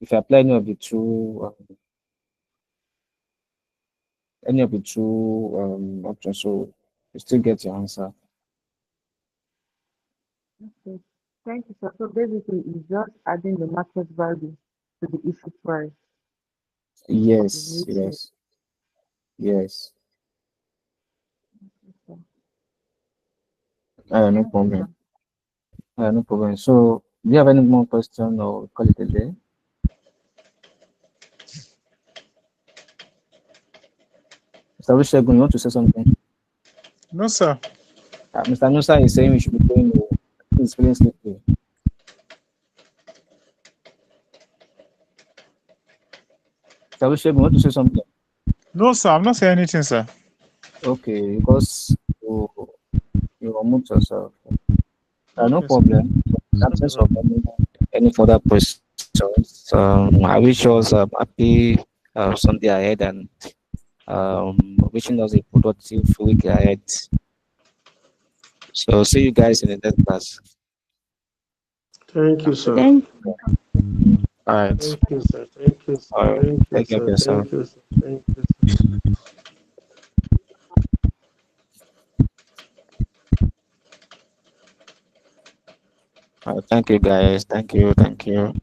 if you apply any of the two options, so you still get your answer. Okay. Thank you, sir. So basically, it's just adding the market value to the issue price. Yes, yes, yes. Okay. No Thank you, sir. problem. No problem. So, do you have any more question or call it a day? Mr. Olusegun, you want to say something? No, sir. Mr. Nusa is saying we should be going. He's feeling sleepy. Mr. Olusegun, you want to say something? No, sir. I'm not saying anything, sir. Okay, because you unmute yourself. No Okay, sir. problem. In No absence of problem. any further questions, I wish us a happy Sunday ahead and wishing us a productive week ahead. So see you guys in the next class. Thank you, sir. Thank All right. Thank you, sir. Thank you, sir. All right. Thank you, Take care of sir. yourself. Thank you, sir. Thank you, sir. Thank you, guys. Thank you. Thank you.